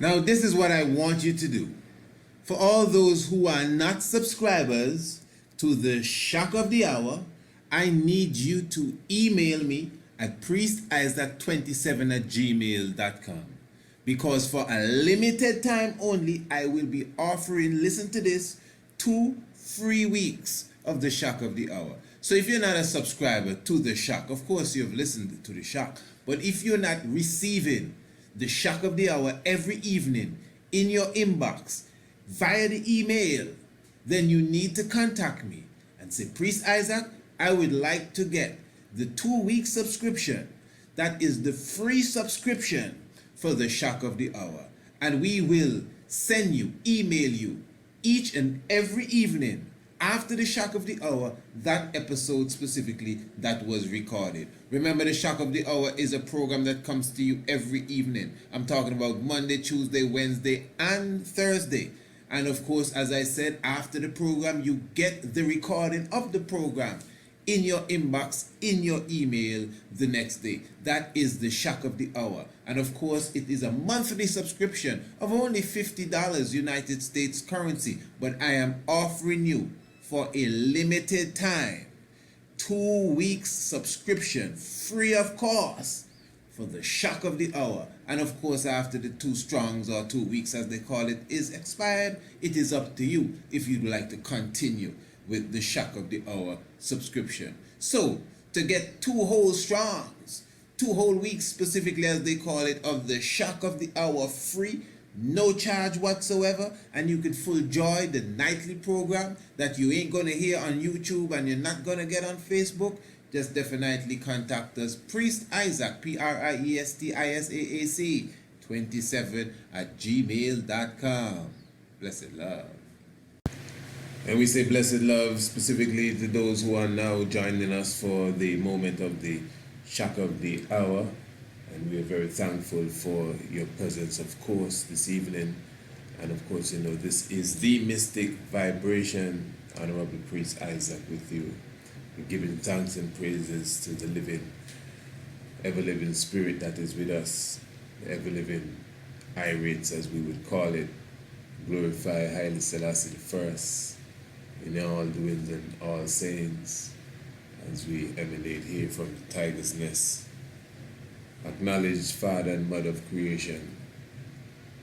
Now, this is what I want you to do. For all those who are not subscribers to the Shock of the Hour, I need you to email me at priestisaac27@gmail.com. Because for a limited time only, I will be offering, listen to this, 2 free weeks of the Shock of the Hour. So if you're not a subscriber to the Shock, of course you've listened to the Shock, but if you're not receiving the Shock of the Hour every evening in your inbox via the email, then you need to contact me and say, Priest Isaac, I would like to get the 2-week subscription. That is the free subscription for the Shock of the Hour. And we will send you, email you each and every evening after the Shock of the Hour, that episode specifically that was recorded. Remember, the Shock of the Hour is a program that comes to you every evening. I'm talking about Monday, Tuesday, Wednesday, and Thursday. And of course, as I said, after the program, you get the recording of the program in your inbox, in your email the next day. That is the Shock of the Hour. And of course, it is a monthly subscription of only $50 United States currency. But I am offering you for a limited time 2 weeks subscription free of cost for the Shock of the Hour. And of course, after the 2 strongs or 2 weeks as they call it is expired, it is up to you if you'd like to continue with the Shock of the Hour subscription. So to get 2 whole strongs, 2 whole weeks specifically as they call it, of the Shock of the Hour free, no charge whatsoever, and you can full enjoy the nightly program that you ain't gonna hear on YouTube and you're not gonna get on Facebook, just definitely contact us, Priest Isaac, PRIESTISAAC 27@gmail.com. Blessed love. And we say blessed love specifically to those who are now joining us for the moment of the Shock of the Hour. And we are very thankful for your presence, of course, this evening. And of course, you know, this is the Mystic Vibration. Honorable Priest Isaac with you. We're giving thanks and praises to the living, ever-living spirit that is with us, the ever-living irates, as we would call it. Glorify Haile Selassie the First in all doings and all sayings as we emanate here from the Tiger's Nest. Acknowledge Father and Mother of creation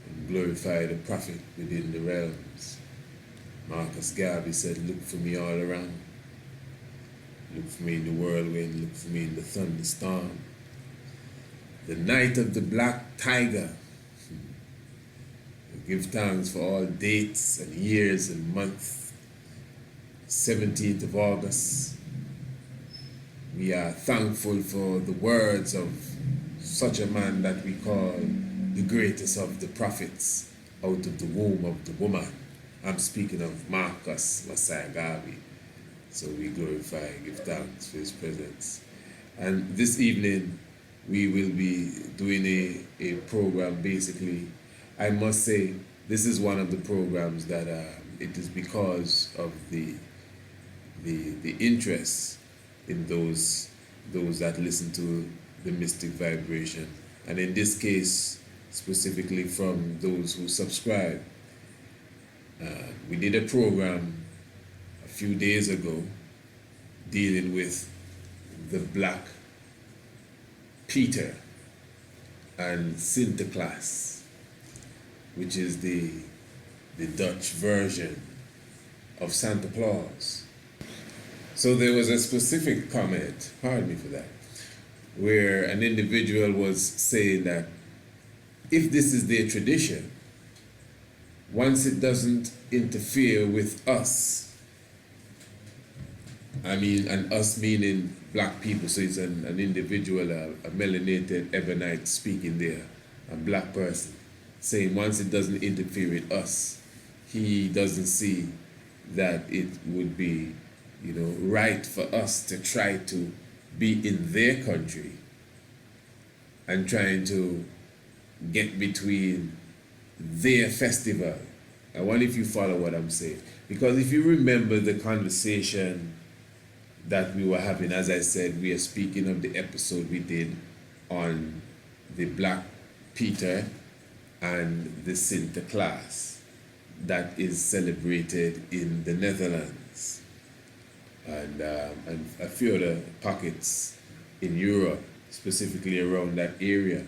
and glorify the prophet within the realms. Marcus Garvey said, look for me all around. Look for me in the whirlwind, look for me in the thunderstorm. The night of the black tiger. Give thanks for all dates and years and months. 17th of August. We are thankful for the words of such a man that we call the greatest of the prophets out of the womb of the woman. I'm speaking of Marcus Messiah Garvey. So we glorify, give thanks for his presence. And this evening, we will be doing a program. Basically, I must say, this is one of the programs that it is because of the interest in those that listen to the Mystic Vibration, and in this case specifically from those who subscribe. We did a program a few days ago dealing with the Black Peter and Sinterklaas, which is the Dutch version of Santa Claus. So there was a specific comment, pardon me for that, where an individual was saying that if this is their tradition, once it doesn't interfere with us, I mean, and us meaning black people, so it's an individual, a melanated ebonite speaking there, a black person, saying once it doesn't interfere with us, he doesn't see that it would be, you know, right for us to try to be in their country and trying to get between their festival. I wonder if you follow what I'm saying. Because if you remember the conversation that we were having, as I said, we are speaking of the episode we did on the Black Peter and the Sinterklaas that is celebrated in the Netherlands and a few other pockets in Europe, specifically around that area,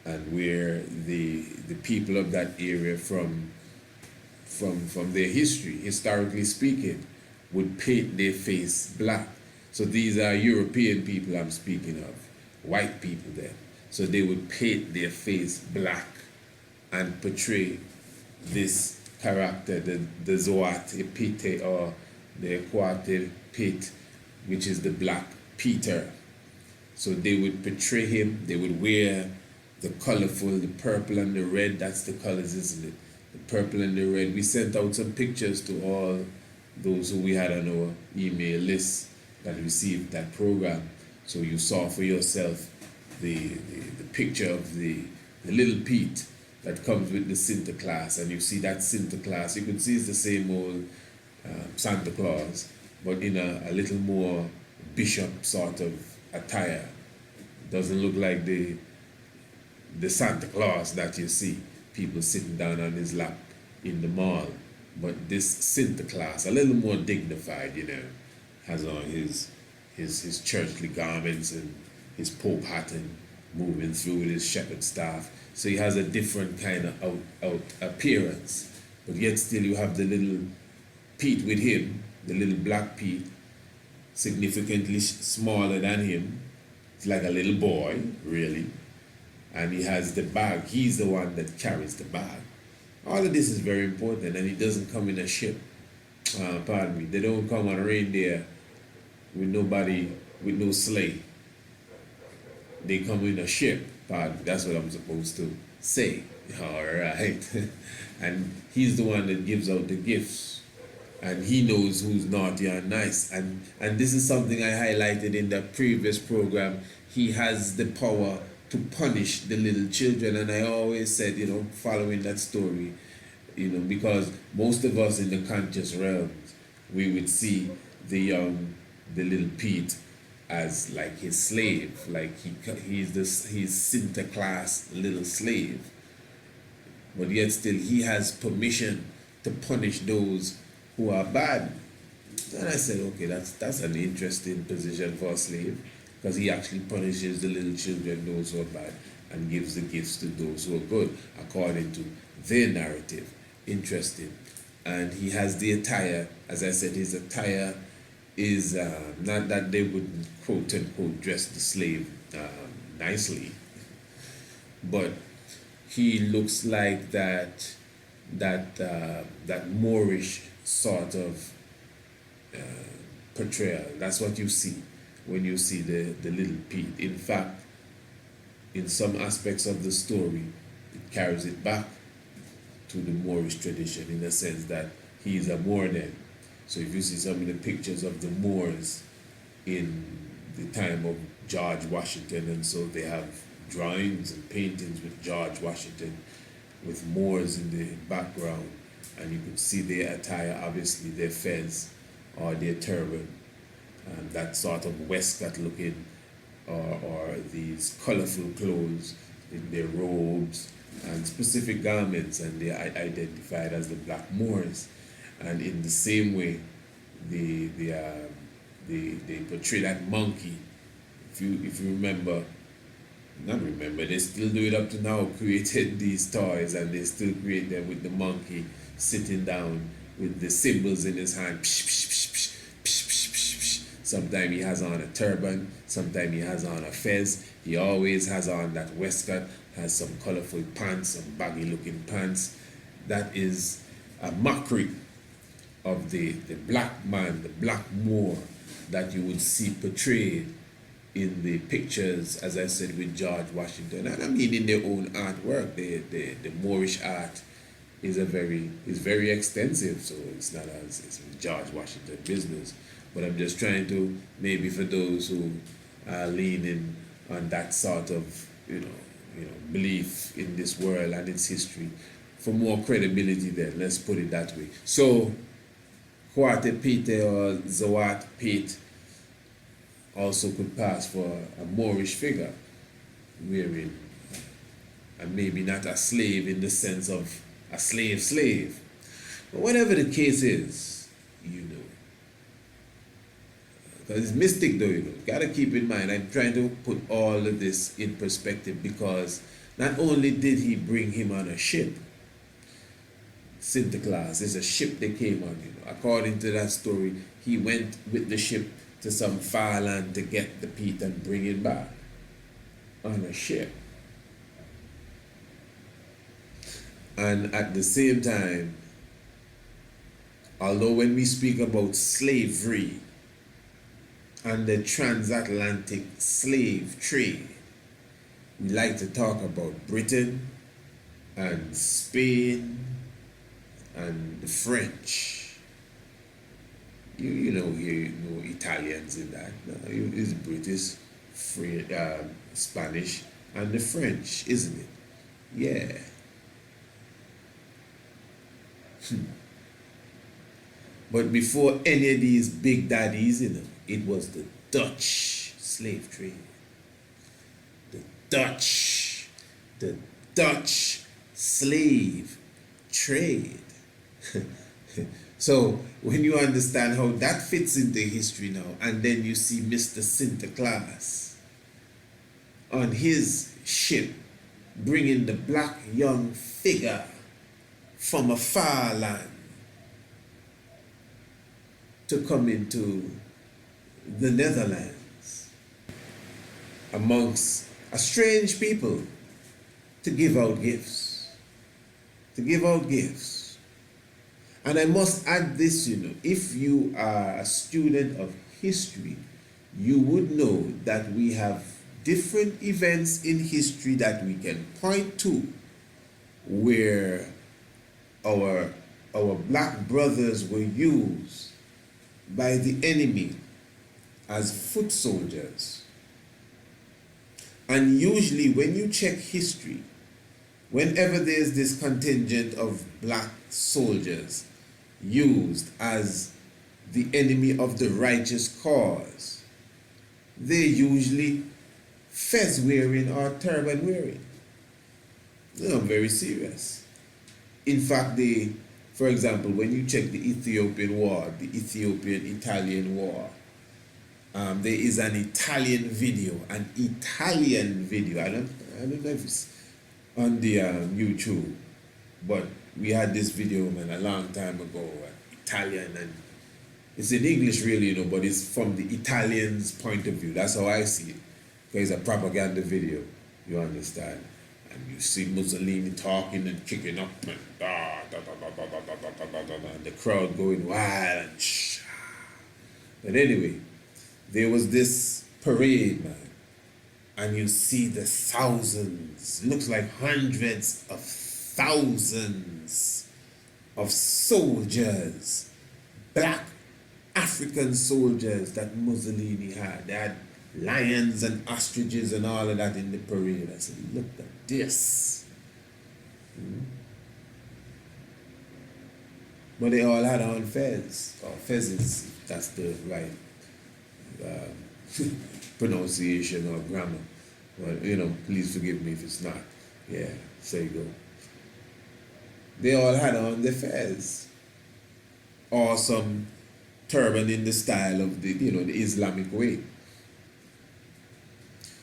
and where the people of that area from their history, historically speaking, would paint their face black. So these are European people I'm speaking of, white people then. So they would paint their face black and portray this character, the Zoat Epite or the Equate Pit, which is the Black Peter. So they would portray him, they would wear the colorful, the purple and the red, that's the colors, isn't it? The purple and the red. We sent out some pictures to all those who we had on our email list that received that program. So you saw for yourself the picture of the little Piet that comes with the Sinterklaas, and you see that Sinterklaas, you could see it's the same old Santa Claus, but in a little more bishop sort of attire. Doesn't look like the Santa Claus that you see people sitting down on his lap in the mall, but this Sinterklaas, a little more dignified, you know, has on his churchly garments and his pope hat and moving through with his shepherd staff. So he has a different kind of out appearance, but yet still you have the little Pete with him, the little black Pete, significantly smaller than him. It's like a little boy, really. And he has the bag. He's the one that carries the bag. All of this is very important, and he doesn't come in a ship. Pardon me. They don't come on a reindeer with nobody, with no sleigh. They come in a ship. Pardon. That's what I'm supposed to say. All right. And he's the one that gives out the gifts. And he knows who's naughty and nice. And this is something I highlighted in the previous program. He has the power to punish the little children. And I always said, you know, following that story, you know, because most of us in the conscious realms, we would see the little Pete as like his slave, like he's Sinterklaas little slave. But yet still he has permission to punish those who are bad. And I said, okay, that's an interesting position for a slave, because he actually punishes the little children, those who are bad, and gives the gifts to those who are good, according to their narrative. Interesting. And he has the attire, as I said, his attire is not that they would quote unquote dress the slave nicely, but he looks like that Moorish sort of portrayal. That's what you see when you see the little Pete. In fact, in some aspects of the story, it carries it back to the Moorish tradition, in the sense that he is a Moor then. So if you see some of the pictures of the Moors in the time of George Washington, and so they have drawings and paintings with George Washington with Moors in the background, and you could see their attire, obviously their fez or their turban, and that sort of waistcoat looking, or these colorful clothes in their robes and specific garments, and they are identified as the Black Moors. And in the same way, they portray that monkey. If you remember, not remember, they still do it up to now, created these toys, and they still create them with the monkey sitting down with the symbols in his hand. Sometimes he has on a turban, sometimes he has on a fez. He always has on that waistcoat, has some colorful pants, some baggy looking pants. That is a mockery of the black man, the black Moor that you would see portrayed in the pictures, as I said, with George Washington. And I mean in their own artwork. The Moorish art is very extensive, so it's not as it's George Washington business. But I'm just trying to, maybe for those who are leaning on that sort of belief in this world and its history, for more credibility then, let's put it that way. So Huate Pete or Zawat Pete also could pass for a Moorish figure wearing and maybe not a slave in the sense of a slave. But whatever the case is, you know. Because it's mystic though, you know. Gotta keep in mind, I'm trying to put all of this in perspective because not only did he bring him on a ship, Santa Claus, it's a ship they came on, you know. According to that story, he went with the ship to some far land to get the Piet and bring it back on a ship. And at the same time, although when we speak about slavery and the transatlantic slave trade, we like to talk about Britain and Spain and the French. You know Italians in that. No, it's British, Spanish, and the French, isn't it? Yeah. But before any of these big daddies, you know, it was the Dutch slave trade. The Dutch slave trade. So when you understand how that fits into history now, and then you see Mr. Santa Claus on his ship bringing the black young figure from a far land to come into the Netherlands amongst a strange people to give out gifts. To give out gifts. And I must add this, you know, if you are a student of history, you would know that we have different events in history that we can point to where our black brothers were used by the enemy as foot soldiers. And usually when you check history, whenever there's this contingent of black soldiers used as the enemy of the righteous cause, they're usually fez wearing or turban wearing. I'm very serious. In fact, for example, when you check the Ethiopian War, the Ethiopian-Italian War, there is an Italian video. I don't know if it's on the YouTube, but we had this video, man, a long time ago, Italian, and it's in English really, you know, but it's from the Italians' point of view. That's how I see it, because it's a propaganda video, you understand? And you see Mussolini talking and kicking up and and the crowd going wild and shh. But anyway, there was this parade, man, and you see the thousands, looks like hundreds of thousands of soldiers, black African soldiers that Mussolini had. They had lions and ostriches and all of that in the parade. I said, look at this. But they all had on fez, or fezzes, if that's the right pronunciation or grammar. Well, you know, please forgive me if it's not. Yeah, there you go. They all had on the fez, or some turban in the style of the, you know, the Islamic way.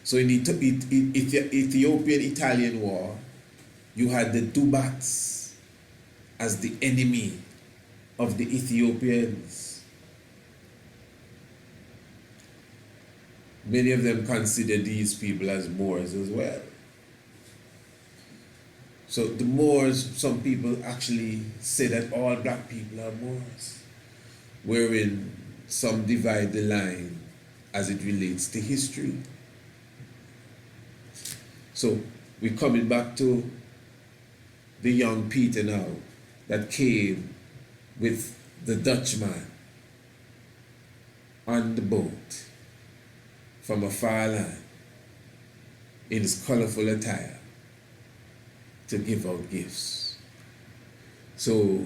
So in the Ethiopian-Italian War, you had the Dubats as the enemy of the Ethiopians. Many of them consider these people as Moors as well. So the Moors, some people actually say that all black people are Moors, wherein some divide the line as it relates to history. So we're coming back to the young Peter now that came with the Dutchman on the boat from a far land in his colorful attire to give out gifts. So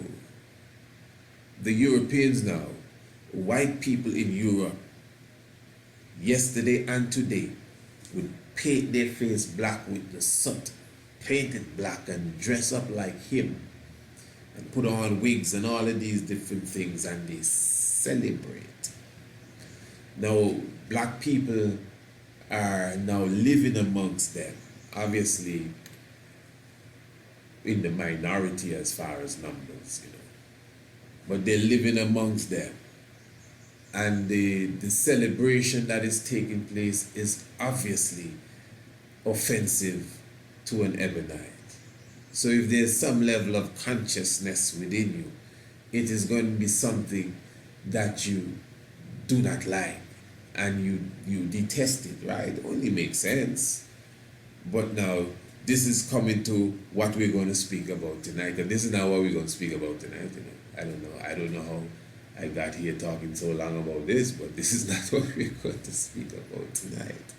the Europeans now, white people in Europe, yesterday and today, would paint their face black with the soot paint it black and dress up like him and put on wigs and all of these different things, and they celebrate. Now, black people are now living amongst them, obviously in the minority as far as numbers, but they're living amongst them. And the celebration that is taking place is obviously offensive to an Ebonite. So if there's some level of consciousness within you, it is going to be something that you do not like and you detest it, right? It only makes sense. But now, this is coming to what we're going to speak about tonight, and this is not what we're going to speak about tonight. I don't know how I got here talking so long about this, but this is not what we're going to speak about tonight.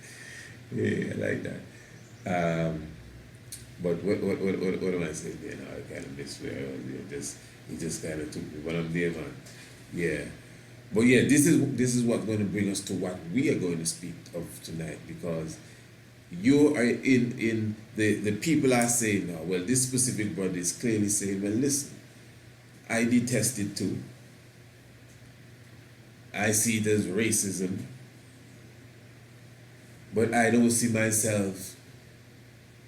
Yeah, I like that. But what am I saying there now? I kind of missed it just kind of took me, but I'm there, man. Yeah. But yeah, this is what's going to bring us to what we are going to speak of tonight, because you are in the people are saying now, well, this specific brother is clearly saying, well, listen, I detest it too. I see it as racism, but I don't see myself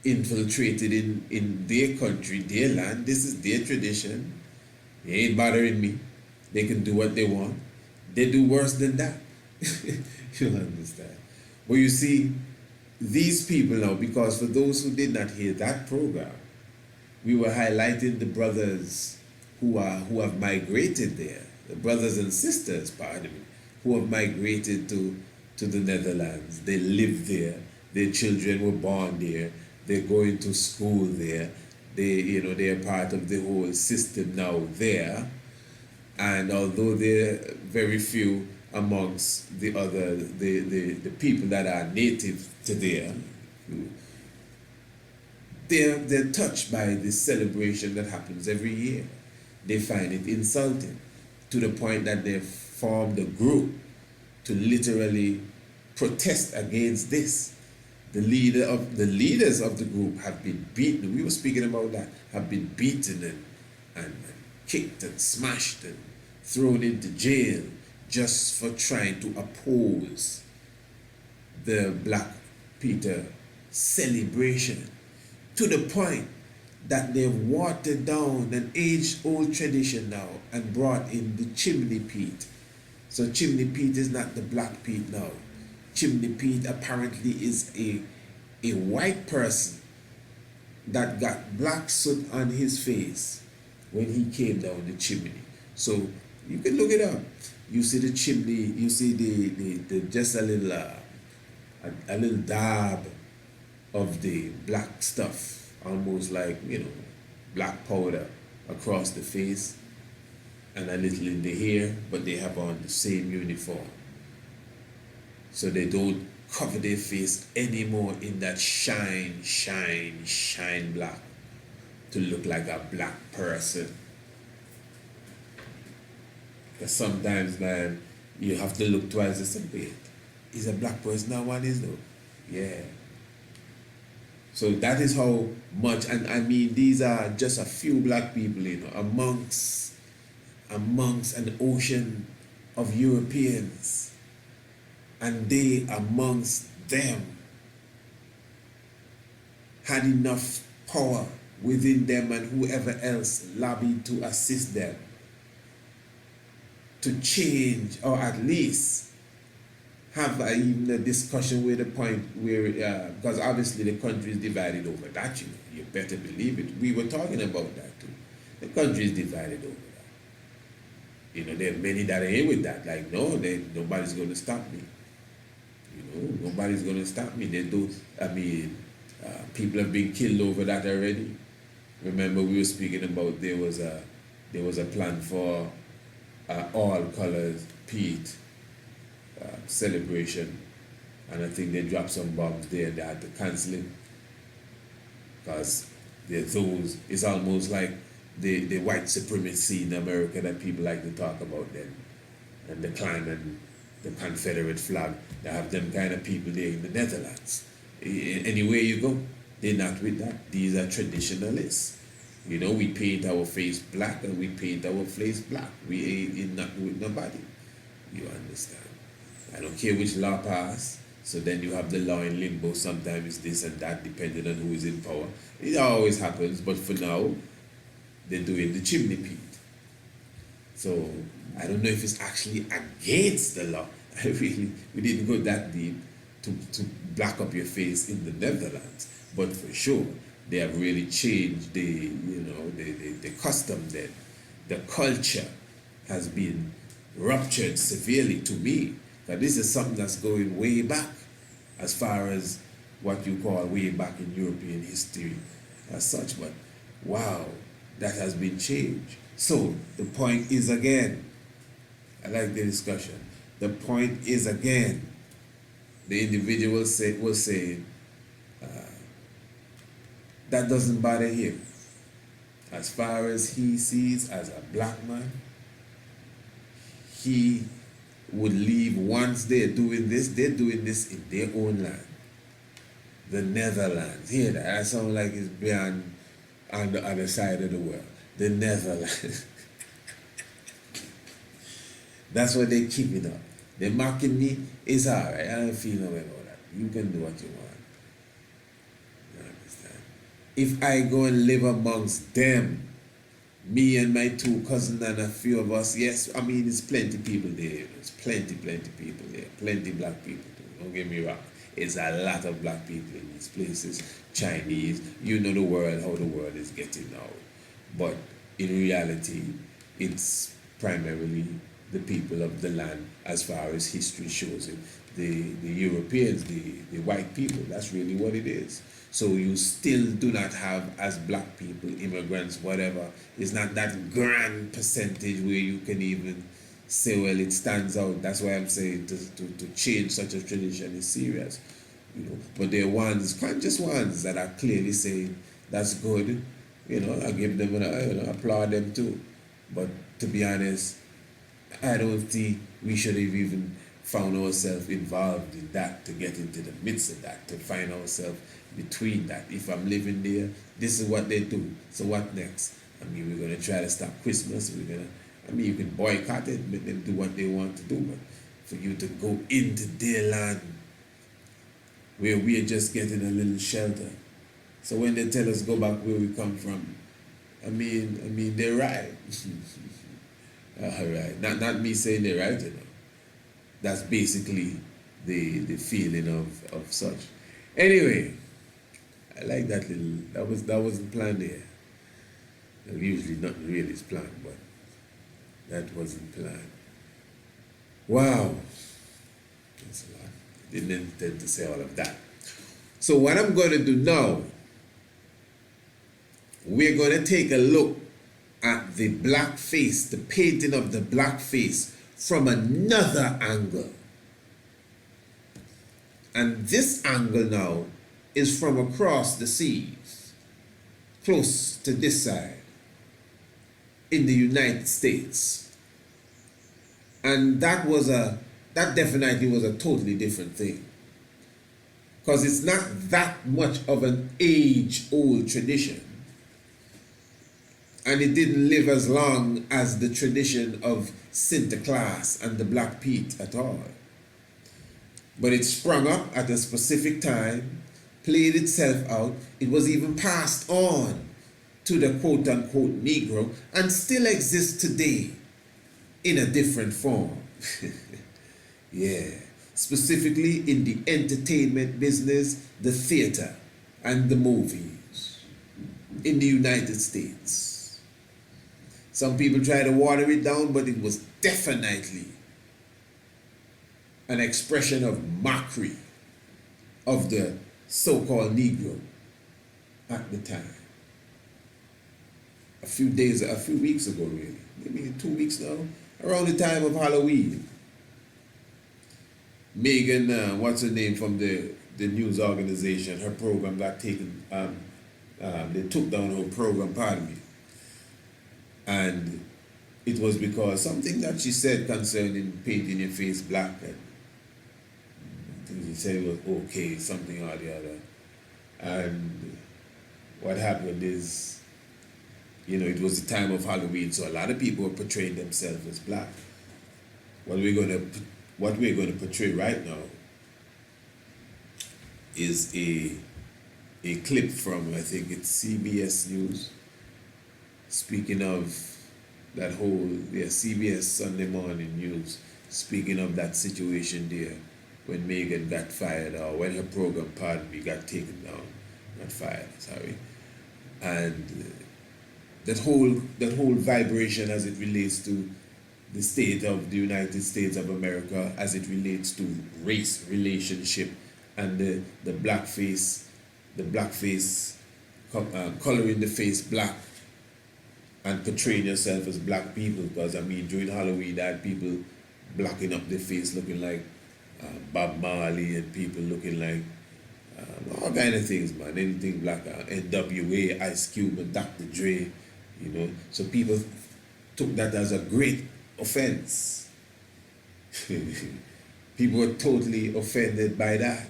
infiltrated in their country, their land. This is their tradition. They ain't bothering me. They can do what they want. They do worse than that. You'll understand. But you see, these people now, because for those who did not hear that program, we were highlighting the brothers who have migrated there, the brothers and sisters, pardon me, who have migrated to the Netherlands. They live there. Their children were born there. They're going to school there. They're part of the whole system now there. And although they're very few amongst the people that are native to there, they're touched by this celebration that happens every year. They find it insulting, to the point that they've formed a group to literally protest against this. The leaders of the group have been beaten. We were speaking about that. Have been beaten and kicked and smashed and thrown into jail just for trying to oppose the Black Peter celebration, to the point that they've watered down an age-old tradition now and brought in the chimney Piet. So chimney Piet is not the Black Piet now. Chimney Piet apparently is a white person that got black soot on his face when he came down the chimney. So you can look it up. You see the chimney, you see the just a little dab of the black stuff, almost like, black powder across the face and a little in the hair, but they have on the same uniform. So they don't cover their face anymore in that shine black to look like a black person. Because sometimes, man, you have to look twice to say, wait, is a black person that one is though? Yeah. So that is how much, and I mean, these are just a few black people, amongst an ocean of Europeans. And they, amongst them, had enough power within them and whoever else lobbied to assist them to change, or at least have even a discussion with the point where, because obviously the country is divided over that, you better believe it. We were talking about that too. The country is divided over that. There are many that ain't with that. Like, no, nobody's going to stop me. Nobody's going to stop me. People have been killed over that already. Remember, we were speaking about there was a plan for all colors Piet celebration, and I think they dropped some bombs there and they had to cancel it because it's almost like the white supremacy in America that people like to talk about then, and the clan and the Confederate flag. They have them kind of people there in the Netherlands. Anywhere you go, They're not with that. These are traditionalists. You know, we paint our face black and we paint our face black. We ain't in not with nobody. You understand? I don't care which law pass. So then you have the law in limbo. Sometimes it's this and that, depending on who is in power. It always happens, but for now, they're doing the chimney Piet. So I don't know if it's actually against the law. We didn't go that deep to black up your face in the Netherlands, but for sure they have really changed the custom. Then the culture has been ruptured severely to me. That this is something that's going way back, as far as what you call way back in European history as such. But wow, that has been changed. So the point is again, I like the discussion. The point is again, the individual was saying that doesn't bother him. As far as he sees as a black man, he would leave once they're doing this in their own land. The Netherlands. Hear that? That sounds like it's beyond on the other side of the world. The Netherlands. That's what they're keeping up. They're mocking me. It's alright. I don't feel no way about that. You can do what you want. You understand? If I go and live amongst them, me and my two cousins and a few of us, yes, I mean, there's plenty people there. There's plenty people there. Plenty black people too. Don't get me wrong. It's a lot of black people in these places. Chinese, you know the world, how the world is getting now. But in reality, it's primarily the people of the land, as far as history shows it. The Europeans, the white people, that's really what it is. So you still do not have, as black people, immigrants, whatever, it's not that grand percentage where you can even say, well, it stands out. That's why I'm saying to change such a tradition is serious. You know, but there are ones, conscious ones, that are clearly saying that's good. You know, I give them applaud them too. But to be honest, I don't think we should have even found ourselves involved in that, to get into the midst of that, to find ourselves between that. If I'm living there, this is what they do. So what next? I mean, we're going to try to stop Christmas. You can boycott it, make them do what they want to do. But for you to go into their land where we're just getting a little shelter. So when they tell us go back where we come from, I mean they're right. All right. Not me saying they're right, you know. That's basically the feeling of such. Anyway, I like that little, that wasn't planned there. Well, usually nothing really is planned, but that wasn't planned. Wow. That's a lot. I didn't intend to say all of that. So what I'm going to do now, we're going to take a look at the blackface, the painting of the blackface from another angle. And this angle now is from across the seas, close to this side, in the United States. And that definitely was a totally different thing. Because it's not that much of an age-old tradition. And it didn't live as long as the tradition of Sinterklaas and the Black Piet at all. But it sprung up at a specific time, played itself out. It was even passed on to the quote-unquote Negro, and still exists today in a different form. Yeah, specifically in the entertainment business, the theater, and the movies in the United States. Some people try to water it down, but it was definitely an expression of mockery of the so-called Negro at the time. A few weeks ago really, maybe 2 weeks now, around the time of Halloween, Megyn, what's her name, from the news organization, her program got taken, they took down her program, pardon me. And it was because something that she said concerning painting your face black, and she said it was okay, something or the other. And what happened is, it was the time of Halloween, so a lot of people were portraying themselves as black. What we're gonna portray right now is a clip from, I think it's CBS News, speaking of that whole CBS Sunday Morning News, speaking of that situation there when Megyn got fired, or when her program, pardon me, got taken down, not fired, sorry, and that whole vibration as it relates to the state of the United States of America, as it relates to race relationship, and the blackface coloring the face black and portraying yourself as black people. Because I mean, during Halloween, I had people blacking up their face looking like Bob Marley, and people looking like all kind of things, man. Anything black, NWA, Ice Cube, and Dr. Dre, So people took that as a great offense. People were totally offended by that.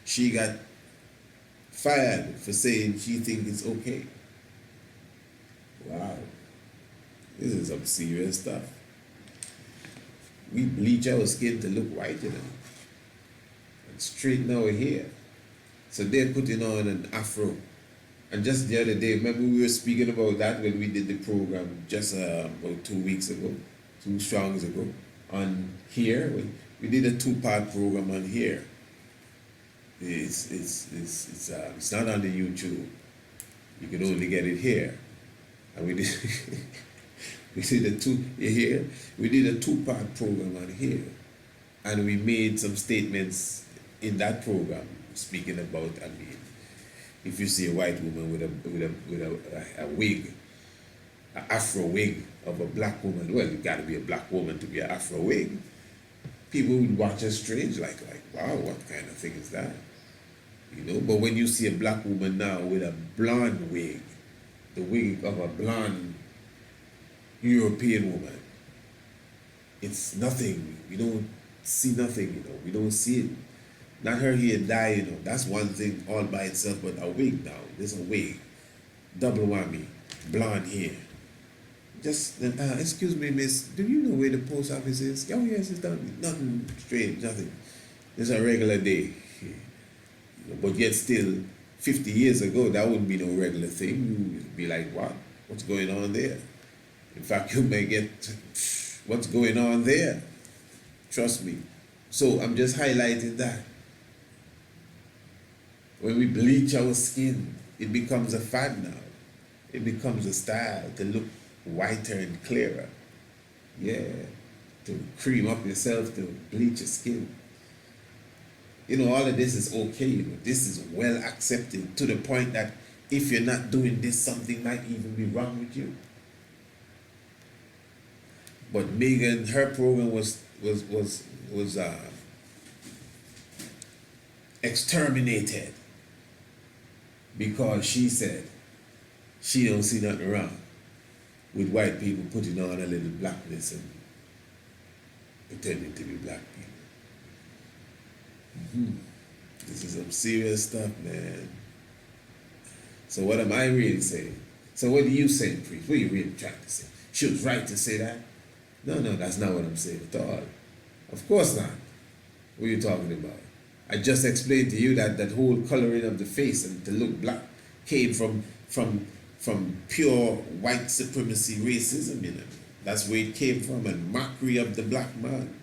She got fired for saying she thinks it's okay. Wow. This is some serious stuff. We bleach our skin to look white, and straighten our hair. So they're putting on an afro. And just the other day, remember we were speaking about that when we did the program just about 2 weeks ago, 2 strongs ago, on here. We did a 2-part program on here. It's not on the YouTube. You can only get it here. And we did we did a 2-part program on here, and we made some statements in that program speaking about, I mean, if you see a white woman with a wig, an afro wig of a black woman, well, you got to be a black woman to be an afro wig. People would watch us strange, like, wow, what kind of thing is that? But when you see a black woman now with a blonde wig, the wig of a blonde European woman, it's nothing. We don't see nothing, we don't see it. Not her hair dye, that's one thing all by itself, but a wig now, there's a wig, double whammy, blonde hair. Just, excuse me, miss, do you know where the post office is? Oh, yes, it's done. Nothing strange, nothing. It's a regular day. But yet still, 50 years ago, that wouldn't be no regular thing. You'd be like, what? What's going on there? In fact, you may get, what's going on there? Trust me. So I'm just highlighting that. When we bleach our skin, it becomes a fad now. It becomes a style to look whiter and clearer. Yeah, to cream up yourself, to bleach your skin. All of this is okay. This is well accepted to the point that if you're not doing this, something might even be wrong with you. But Megyn, her program was exterminated because she said she don't see nothing wrong with white people putting on a little blackness and pretending to be black people. This is some serious stuff, man. So what am I really saying? So what are you saying, priest? What are you really trying to say? She was right to say that? No, that's not what I'm saying at all. Of course not. What are you talking about? I just explained to you that whole coloring of the face and to look black came from pure white supremacy racism, That's where it came from, and mockery of the black man.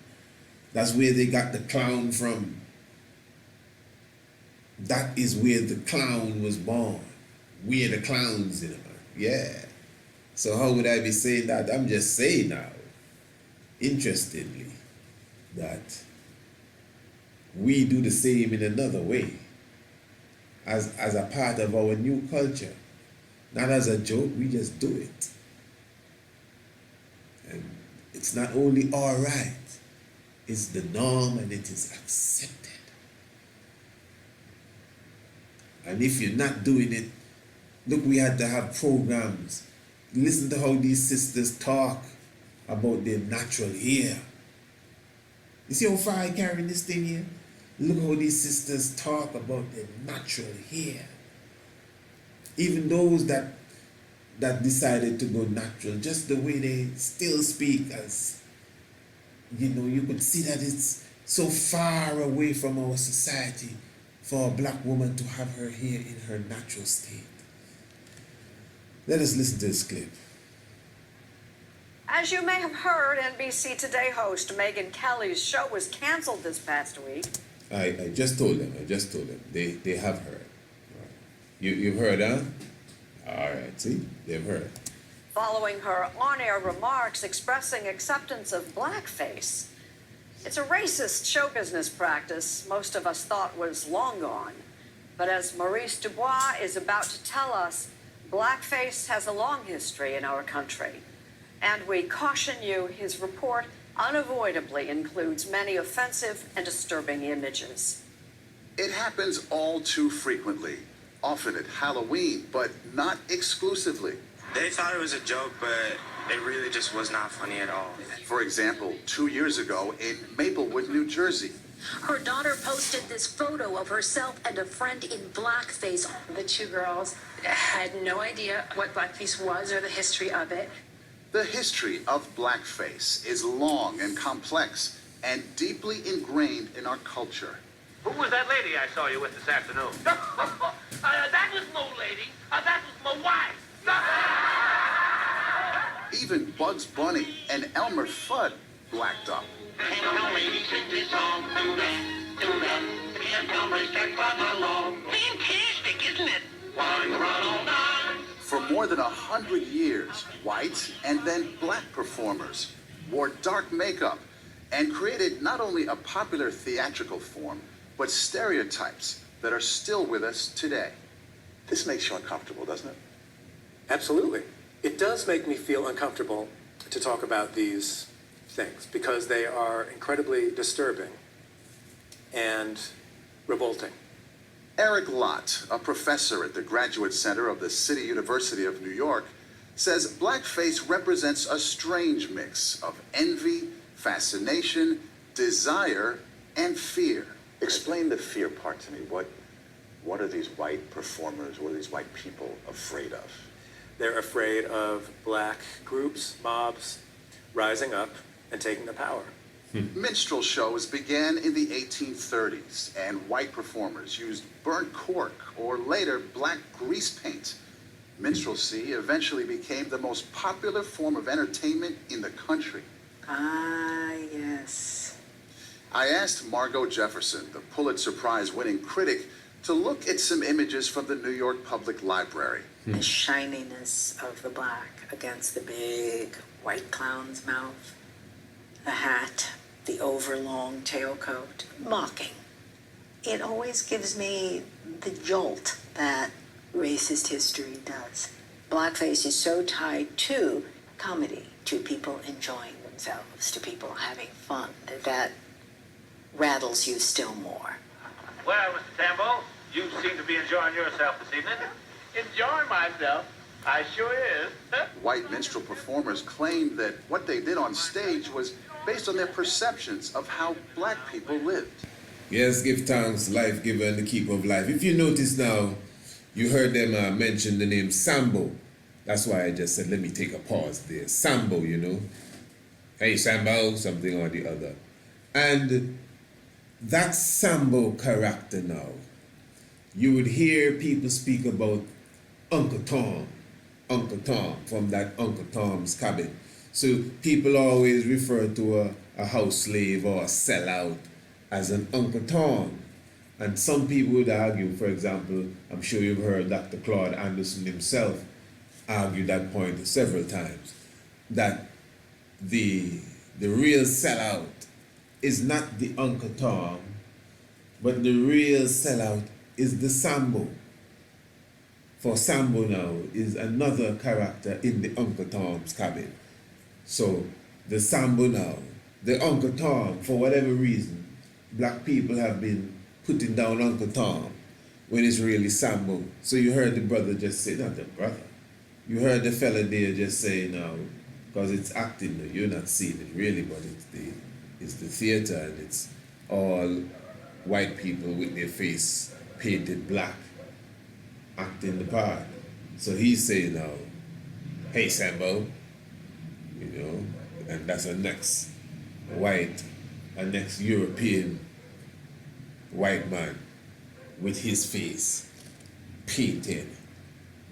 That's where they got the clown from. That is where the clown was born. We're the clowns, Yeah. So how would I be saying that? I'm just saying now, interestingly, that we do the same in another way, as a part of our new culture. Not as a joke, we just do it. And it's not only all right, it's the norm and it is accepted. And if you're not doing it, look, we had to have programs. Listen to how these sisters talk about their natural hair. You see how far I carry this thing here? Look how these sisters talk about the natural hair. Even those that decided to go natural, just the way they still speak as, you could see that it's so far away from our society for a black woman to have her hair in her natural state. Let us listen to this clip. As you may have heard, NBC Today host Megyn Kelly's show was canceled this past week. I just told them. They have heard. You've heard, huh? All right, see? They've heard. Following her on-air remarks expressing acceptance of blackface. It's a racist show business practice most of us thought was long gone. But as Maurice Dubois is about to tell us, blackface has a long history in our country. And we caution you, his report unavoidably includes many offensive and disturbing images. It happens all too frequently, often at Halloween, but not exclusively. They thought it was a joke, but it really just was not funny at all. For example, 2 years ago in Maplewood, New Jersey. Her daughter posted this photo of herself and a friend in blackface. The two girls had no idea what blackface was or the history of it. The history of blackface is long and complex and deeply ingrained in our culture. Who was that lady I saw you with this afternoon? That was no lady. That was my wife. Even Bugs Bunny and Elmer Fudd blacked up. Fantastic, isn't it? For more than 100 years, white and then black performers wore dark makeup and created not only a popular theatrical form, but stereotypes that are still with us today. This makes you uncomfortable, doesn't it? Absolutely. It does make me feel uncomfortable to talk about these things because they are incredibly disturbing and revolting. Eric Lott, a professor at the Graduate Center of the City University of New York, says blackface represents a strange mix of envy, fascination, desire, and fear. Explain the fear part to me. What are these white performers, what are these white people afraid of? They're afraid of black groups, mobs, rising up and taking the power. Minstrel shows began in the 1830s, and white performers used burnt cork or later black grease paint. Minstrelsy eventually became the most popular form of entertainment in the country. Ah, yes. I asked Margot Jefferson, the Pulitzer Prize-winning critic, to look at some images from the New York Public Library. The shininess of the black against the big white clown's mouth, the hat, the overlong tailcoat, mocking. It always gives me the jolt that racist history does. Blackface is so tied to comedy, to people enjoying themselves, to people having fun, that rattles you still more. Well, Mr. Sambo, you seem to be enjoying yourself this evening. Enjoying myself? I sure is. White minstrel performers claimed that what they did on stage was based on their perceptions of how black people lived. Yes, give thanks, life giver and the keeper of life. If you notice now, you heard them mention the name Sambo. That's why I just said, let me take a pause there. Sambo, Hey, Sambo, something or the other. And that Sambo character now, you would hear people speak about Uncle Tom from that Uncle Tom's Cabin. So people always refer to a house slave or a sellout as an Uncle Tom. And some people would argue, for example, I'm sure you've heard Dr. Claude Anderson himself argue that point several times, that the real sellout is not the Uncle Tom, but the real sellout is the Sambo. For Sambo now is another character in the Uncle Tom's Cabin. So the Sambo now, the Uncle Tom, for whatever reason, black people have been putting down Uncle Tom when it's really Sambo. So you heard the brother just say, not the brother, you heard the fella there just say now, because it's acting, you're not seeing it really, but it's the theater and it's all white people with their face painted black acting the part. So he's saying now, hey Sambo, you know, and that's a next European white man with his face painted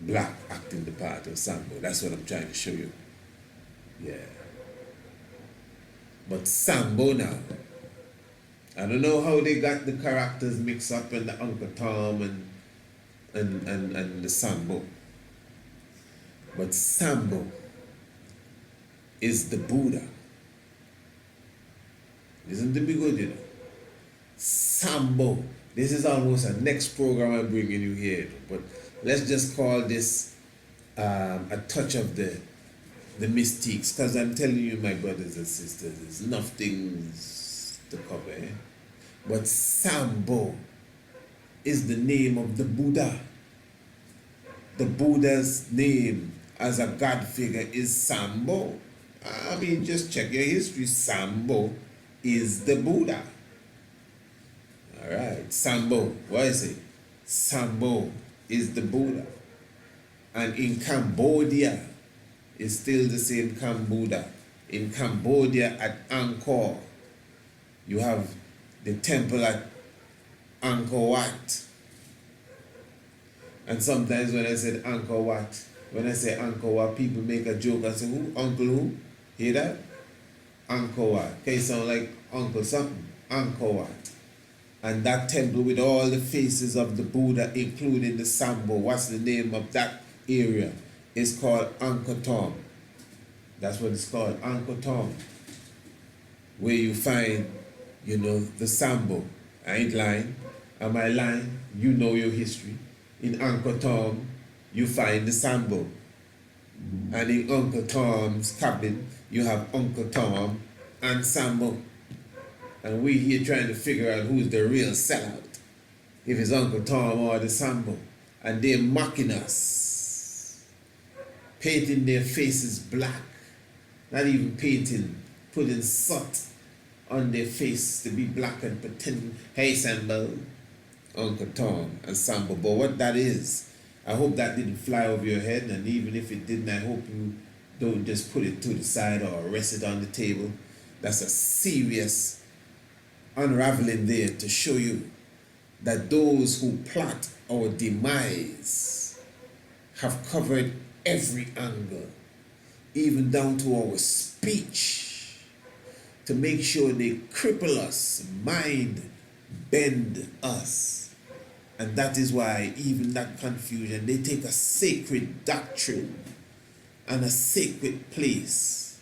black acting the part of Sambo. That's what I'm trying to show you. Yeah. But Sambo now, I don't know how they got the characters mixed up in the Uncle Tom and the Sambo. But Sambo is the Buddha. Isn't it good, you know? Sambo. This is almost a next program I'm bringing you here. But let's just call this a touch of the mystiques. Because I'm telling you, my brothers and sisters, there's enough things to cover. Eh? But Sambo is the name of the Buddha. The Buddha's name as a God figure is Sambo. I mean, just check your history. Sambo is the Buddha. All right, Sambo, what is it? Sambo is the Buddha. And in Cambodia, it's still the same Buddha. In Cambodia at Angkor, you have the temple at Angkor Wat. And sometimes when I said Angkor Wat, when I say Angkor Wat, people make a joke and say, who? Uncle who? Hear that? Angkor Wat. Okay, sound like Uncle something. Angkor Wat. And that temple with all the faces of the Buddha, including the Sambo, what's the name of that area? It's called Angkor Thom. That's what it's called, Angkor Thom. Where you find, you know, the Sambo. I ain't lying. Am I lying? You know your history. In Angkor Thom, you find the Sambo. And in Uncle Tom's cabin, you have Uncle Tom and Sambo. And we here trying to figure out who's the real sellout. If it's Uncle Tom or the Sambo. And they're mocking us. Painting their faces black. Not even painting, putting soot on their face to be black and pretending, hey Sambo, Uncle Tom and Sambo. But what that is, I hope that didn't fly over your head, and even if it didn't, I hope you don't just put it to the side or rest it on the table. That's a serious unraveling there to show you that those who plot our demise have covered every angle, even down to our speech, to make sure they cripple us, mind bend us. And that is why even that confusion, they take a sacred doctrine and a sacred place,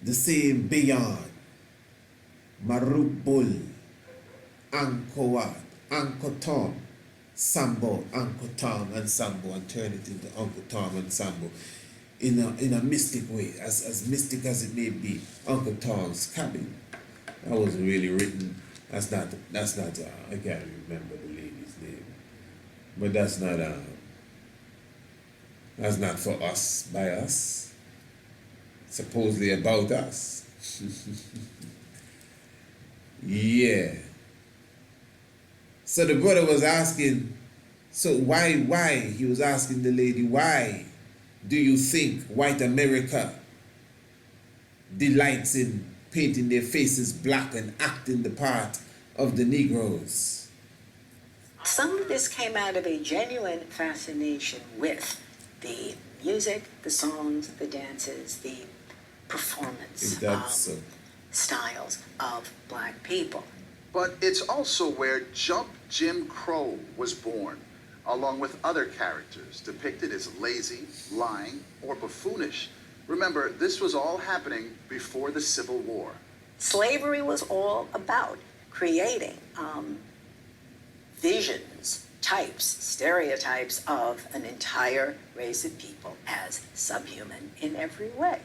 the same beyond Marupul, Angkor Wat, Angkor Thom, Sambo, Angkor Thom and Sambo, and turn it into Uncle Tom and Sambo in a mystic way, as mystic as it may be. Uncle Tom's cabin. That wasn't really written. That's not I can't remember the lady's name, but that's not for us, by us, supposedly about us. Yeah. So the brother was asking, so why, he was asking the lady, why do you think white America delights in painting their faces black and acting the part of the Negroes? Some of this came out of a genuine fascination with the music, the songs, the dances, the performance styles of black people. But it's also where Jump Jim Crow was born, along with other characters depicted as lazy, lying, or buffoonish. Remember, this was all happening before the Civil War. Slavery was all about creating visions, types, stereotypes of an entire race of people as subhuman in every way.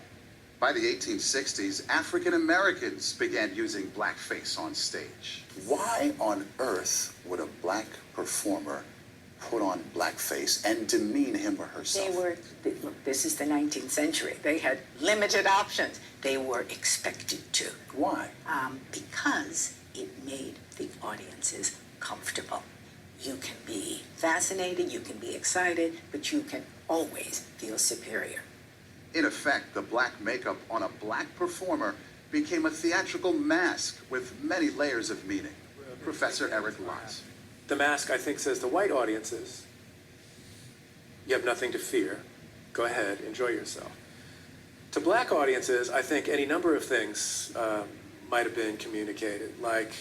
By the 1860s, African Americans began using blackface on stage. Why on earth would a black performer put on blackface and demean him or herself? Look, this is the 19th century. They had limited options. They were expected to. Why? Because it made the audiences comfortable. You can be fascinated, you can be excited, but you can always feel superior. In effect, the black makeup on a black performer became a theatrical mask with many layers of meaning. Professor Eric Lotz. The mask, I think, says to white audiences, you have nothing to fear. Go ahead, enjoy yourself. To black audiences, I think any number of things might have been communicated. Like,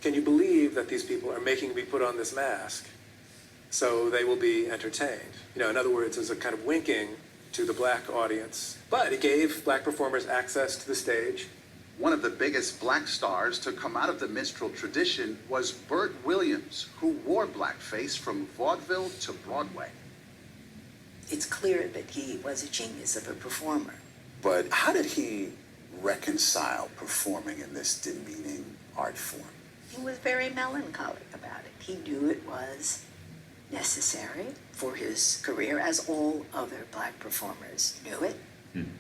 can you believe that these people are making me put on this mask so they will be entertained? You know, in other words, there's a kind of winking to the black audience. But it gave black performers access to the stage. One of the biggest black stars to come out of the minstrel tradition was Burt Williams, who wore blackface from vaudeville to Broadway. It's clear that he was a genius of a performer. But how did he reconcile performing in this demeaning art form? He was very melancholic about it. He knew it was necessary for his career, as all other black performers knew it.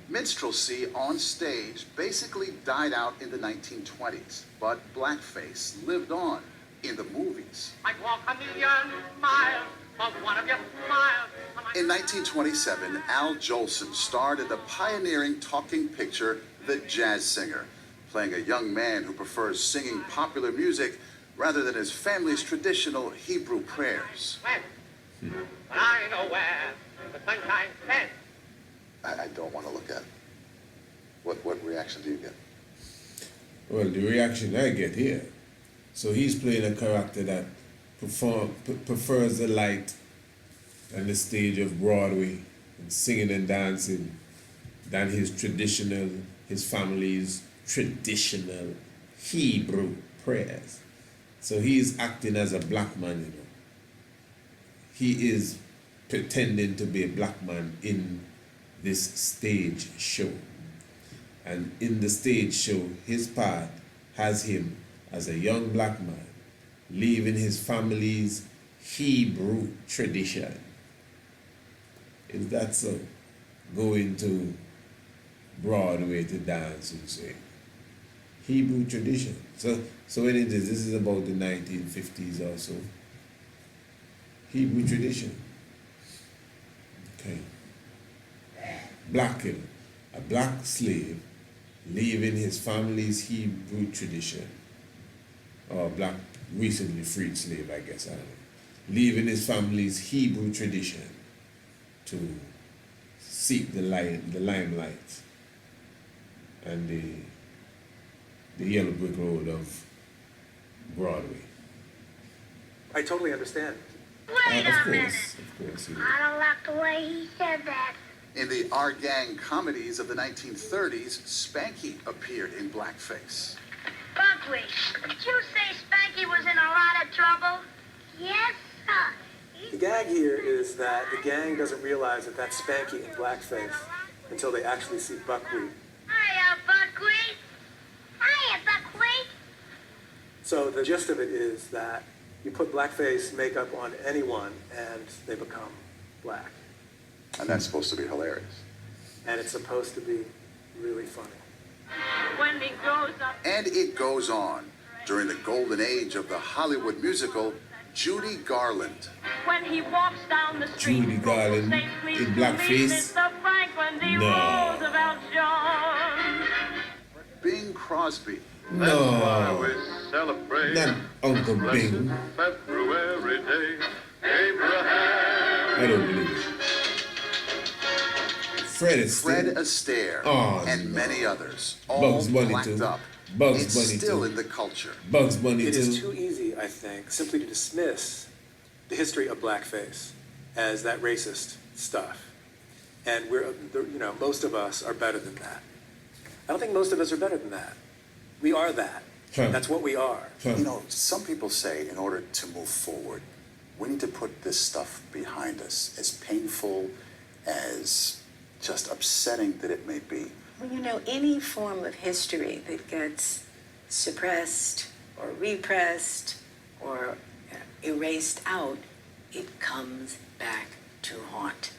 Minstrelsy on stage basically died out in the 1920s, but blackface lived on in the movies. I'd walk a million miles for one of your smiles. In 1927, Al Jolson starred in the pioneering talking picture The Jazz Singer, playing a young man who prefers singing popular music rather than his family's traditional Hebrew prayers. When? But I know where the sunshine sets. I don't want to look at it. What reaction do you get? Well, the reaction I get here. So he's playing a character that prefers the light and the stage of Broadway and singing and dancing than his family's traditional Hebrew prayers. So he's acting as a black man, you know. He is pretending to be a black man in this stage show. And in the stage show, his part has him as a young black man leaving his family's Hebrew tradition. Is that so? Going to Broadway to dance and sing. Hebrew tradition. So when it is, this is about the 1950s or so. Hebrew tradition. Okay. Black killer, a black slave leaving his family's Hebrew tradition, or black recently freed slave, I guess, I don't know, leaving his family's Hebrew tradition to seek the limelight and the yellow brick road of Broadway. I totally understand. Wait Of a minute. course. I don't like the way he said that. In the Our Gang comedies of the 1930s, Spanky appeared in blackface. Buckwheat, did you say Spanky was in a lot of trouble? Yes, sir. The gag here is that the gang doesn't realize that that's Spanky in blackface until they actually see Buckwheat. Hiya, Buckwheat. Hiya, Buckwheat. So the gist of it is that you put blackface makeup on anyone and they become black. And that's supposed to be hilarious. And it's supposed to be really funny. When he grows up. And it goes on. During the golden age of the Hollywood musical, Judy Garland. When he walks down the street, Judy Garland in blackface? No. Bing Crosby. No. Celebrate Not Uncle Bing. February day, Abraham. I don't believe it. Fred Fred Astaire. Astaire, Oh, and no. many others, all Bugs Bunny blacked too. up. Bugs It's Bunny still too. in the culture. Bugs Bunny It too. is too easy, I think, simply to dismiss the history of blackface as that racist stuff. And most of us are better than that. I don't think most of us are better than that. We are that. Huh. That's what we are. Huh. You know, some people say in order to move forward, we need to put this stuff behind us, as painful, as just upsetting that it may be. Well, you know, any form of history that gets suppressed or repressed or erased out, it comes back to haunt.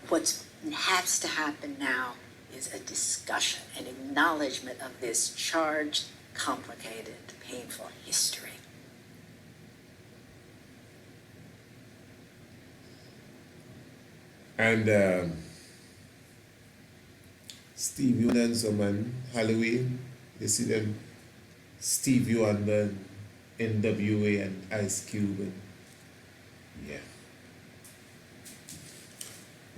What has to happen now is a discussion, an acknowledgement of this charged, complicated, painful history. And Stevie Wonder and some man, Halloween, you see them Stevie Wonder, NWA and Ice Cube and yeah.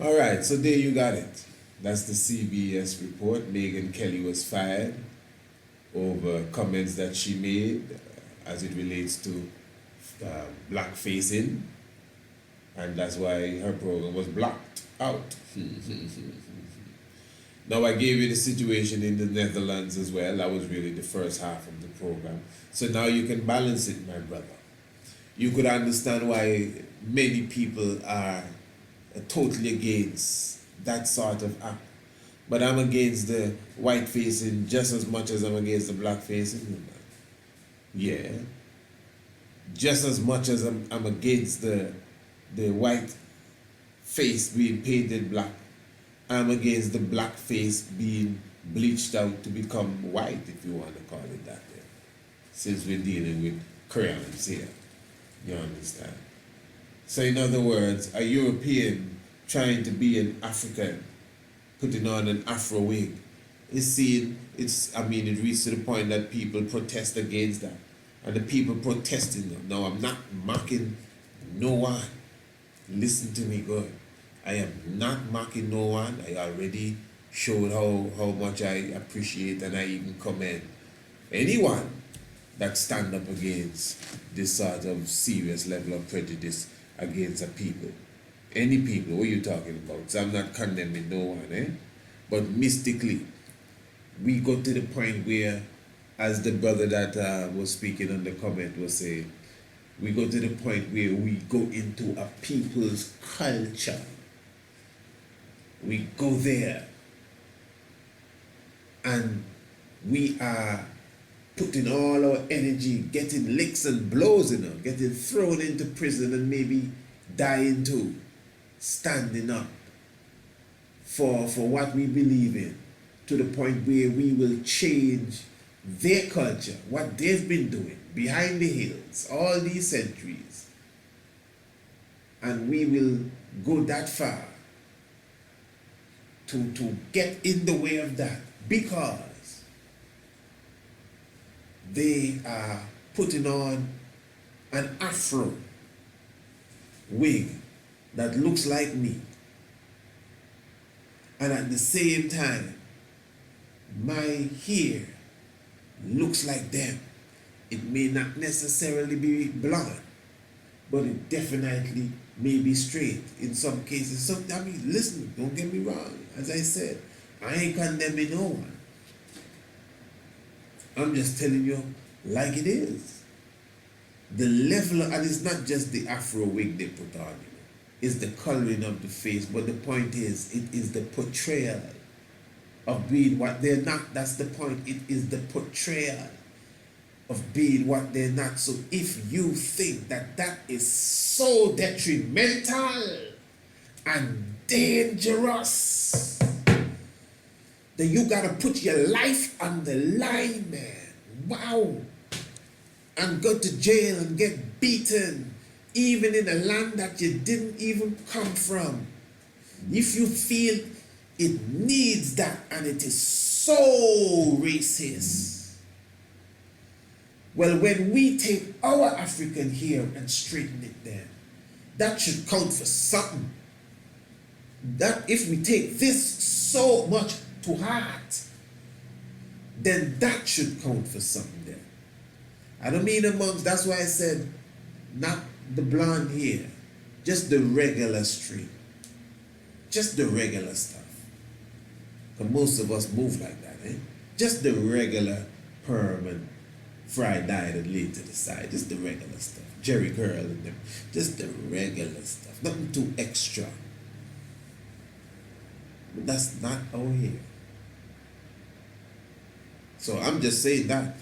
Alright, so there you got it. That's the CBS report. Megyn Kelly was fired over comments that she made as it relates to blackfacing, and that's why her program was blocked out. Now I gave you the situation in the Netherlands as well. That was really the first half of the program. So now you can balance it, my brother. You could understand why many people are totally against that sort of act. But I'm against the white facing just as much as I'm against the black facing. Yeah. Just as much as I'm against the white face being painted black, I'm against the black face being bleached out to become white, if you want to call it that way. Since we're dealing with crayons here. You understand? So in other words, a European trying to be an African, putting on an Afro wig, is seen, it reached to the point that people protest against that. And the people protesting them. Now I'm not mocking no one. Listen to me good. I am not mocking no one. I already showed how much I appreciate and I even commend anyone that stand up against this sort of serious level of prejudice against a people. Any people, what are you talking about? So I'm not condemning no one, But mystically, we got to the point where, as the brother that was speaking on the comment was saying, we go to the point where we go into a people's culture. We go there and we are putting all our energy, getting licks and blows, getting thrown into prison and maybe dying too, standing up for what we believe in, to the point where we will change their culture, what they've been doing behind the hills all these centuries, and we will go that far to get in the way of that, because they are putting on an Afro wig that looks like me, and at the same time my hair looks like them. It may not necessarily be blonde, but it definitely may be straight in some cases. Listen, don't get me wrong. As I said, I ain't condemning no one. I'm just telling you like it is. The level, and it's not just the Afro wig they put on, it's the coloring of the face, but the point is, it is the portrayal of being what they're not. That's the point. It is the portrayal of being what they're not. So if you think that that is so detrimental and dangerous, then you gotta put your life on the line, man. Wow. And go to jail and get beaten, even in a land that you didn't even come from. If you feel it needs that and it is so racist, well, when we take our African hair and straighten it then, that should count for something. That if we take this so much to heart, then that should count for something there. I don't mean amongst, that's why I said not the blonde hair, just the regular straight, just the regular stuff. Because most of us move like that, Just the regular perm and fried dyed and laid to the side, just the regular stuff. Jerry curl and them, just the regular stuff, nothing too extra. But that's not our hair. So I'm just saying that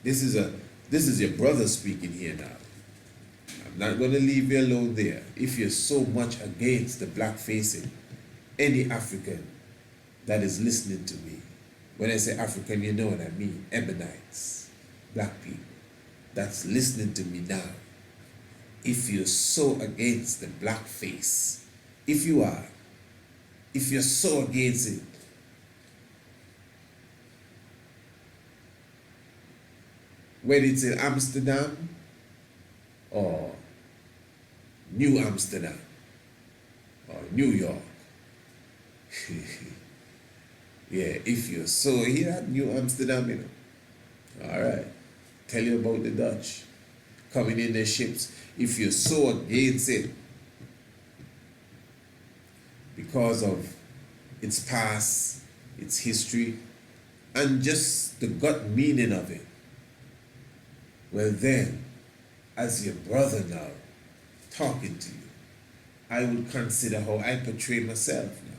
this is your brother speaking here now. I'm not going to leave you alone there. If you're so much against the black facing, any African that is listening to me, when I say African, you know what I mean, Ebonites, black people, that's listening to me now. If you're so against the black face, if you are, if you're so against it. Whether it's in Amsterdam or New Amsterdam or New York. Yeah, if you're so here, New Amsterdam, you know. All right. Tell you about the Dutch coming in their ships. If you're so against it because of its past, its history, and just the gut meaning of it, well then, as your brother now, talking to you, I would consider how I portray myself now.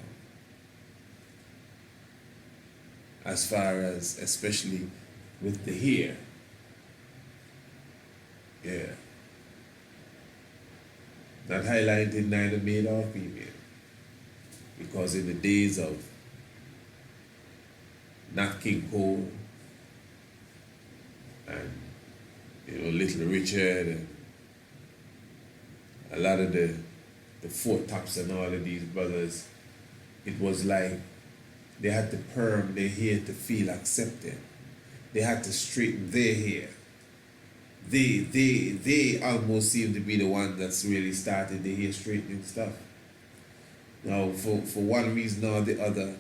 As far as, especially with the hair. Yeah. Not highlighting neither male or female. Because in the days of Nat King Cole and Little Richard and a lot of the Four Tops and all of these brothers, it was like they had to perm their hair to feel accepted. They had to straighten their hair. They almost seem to be the one that's really started the hair straightening stuff. Now, for one reason or the other,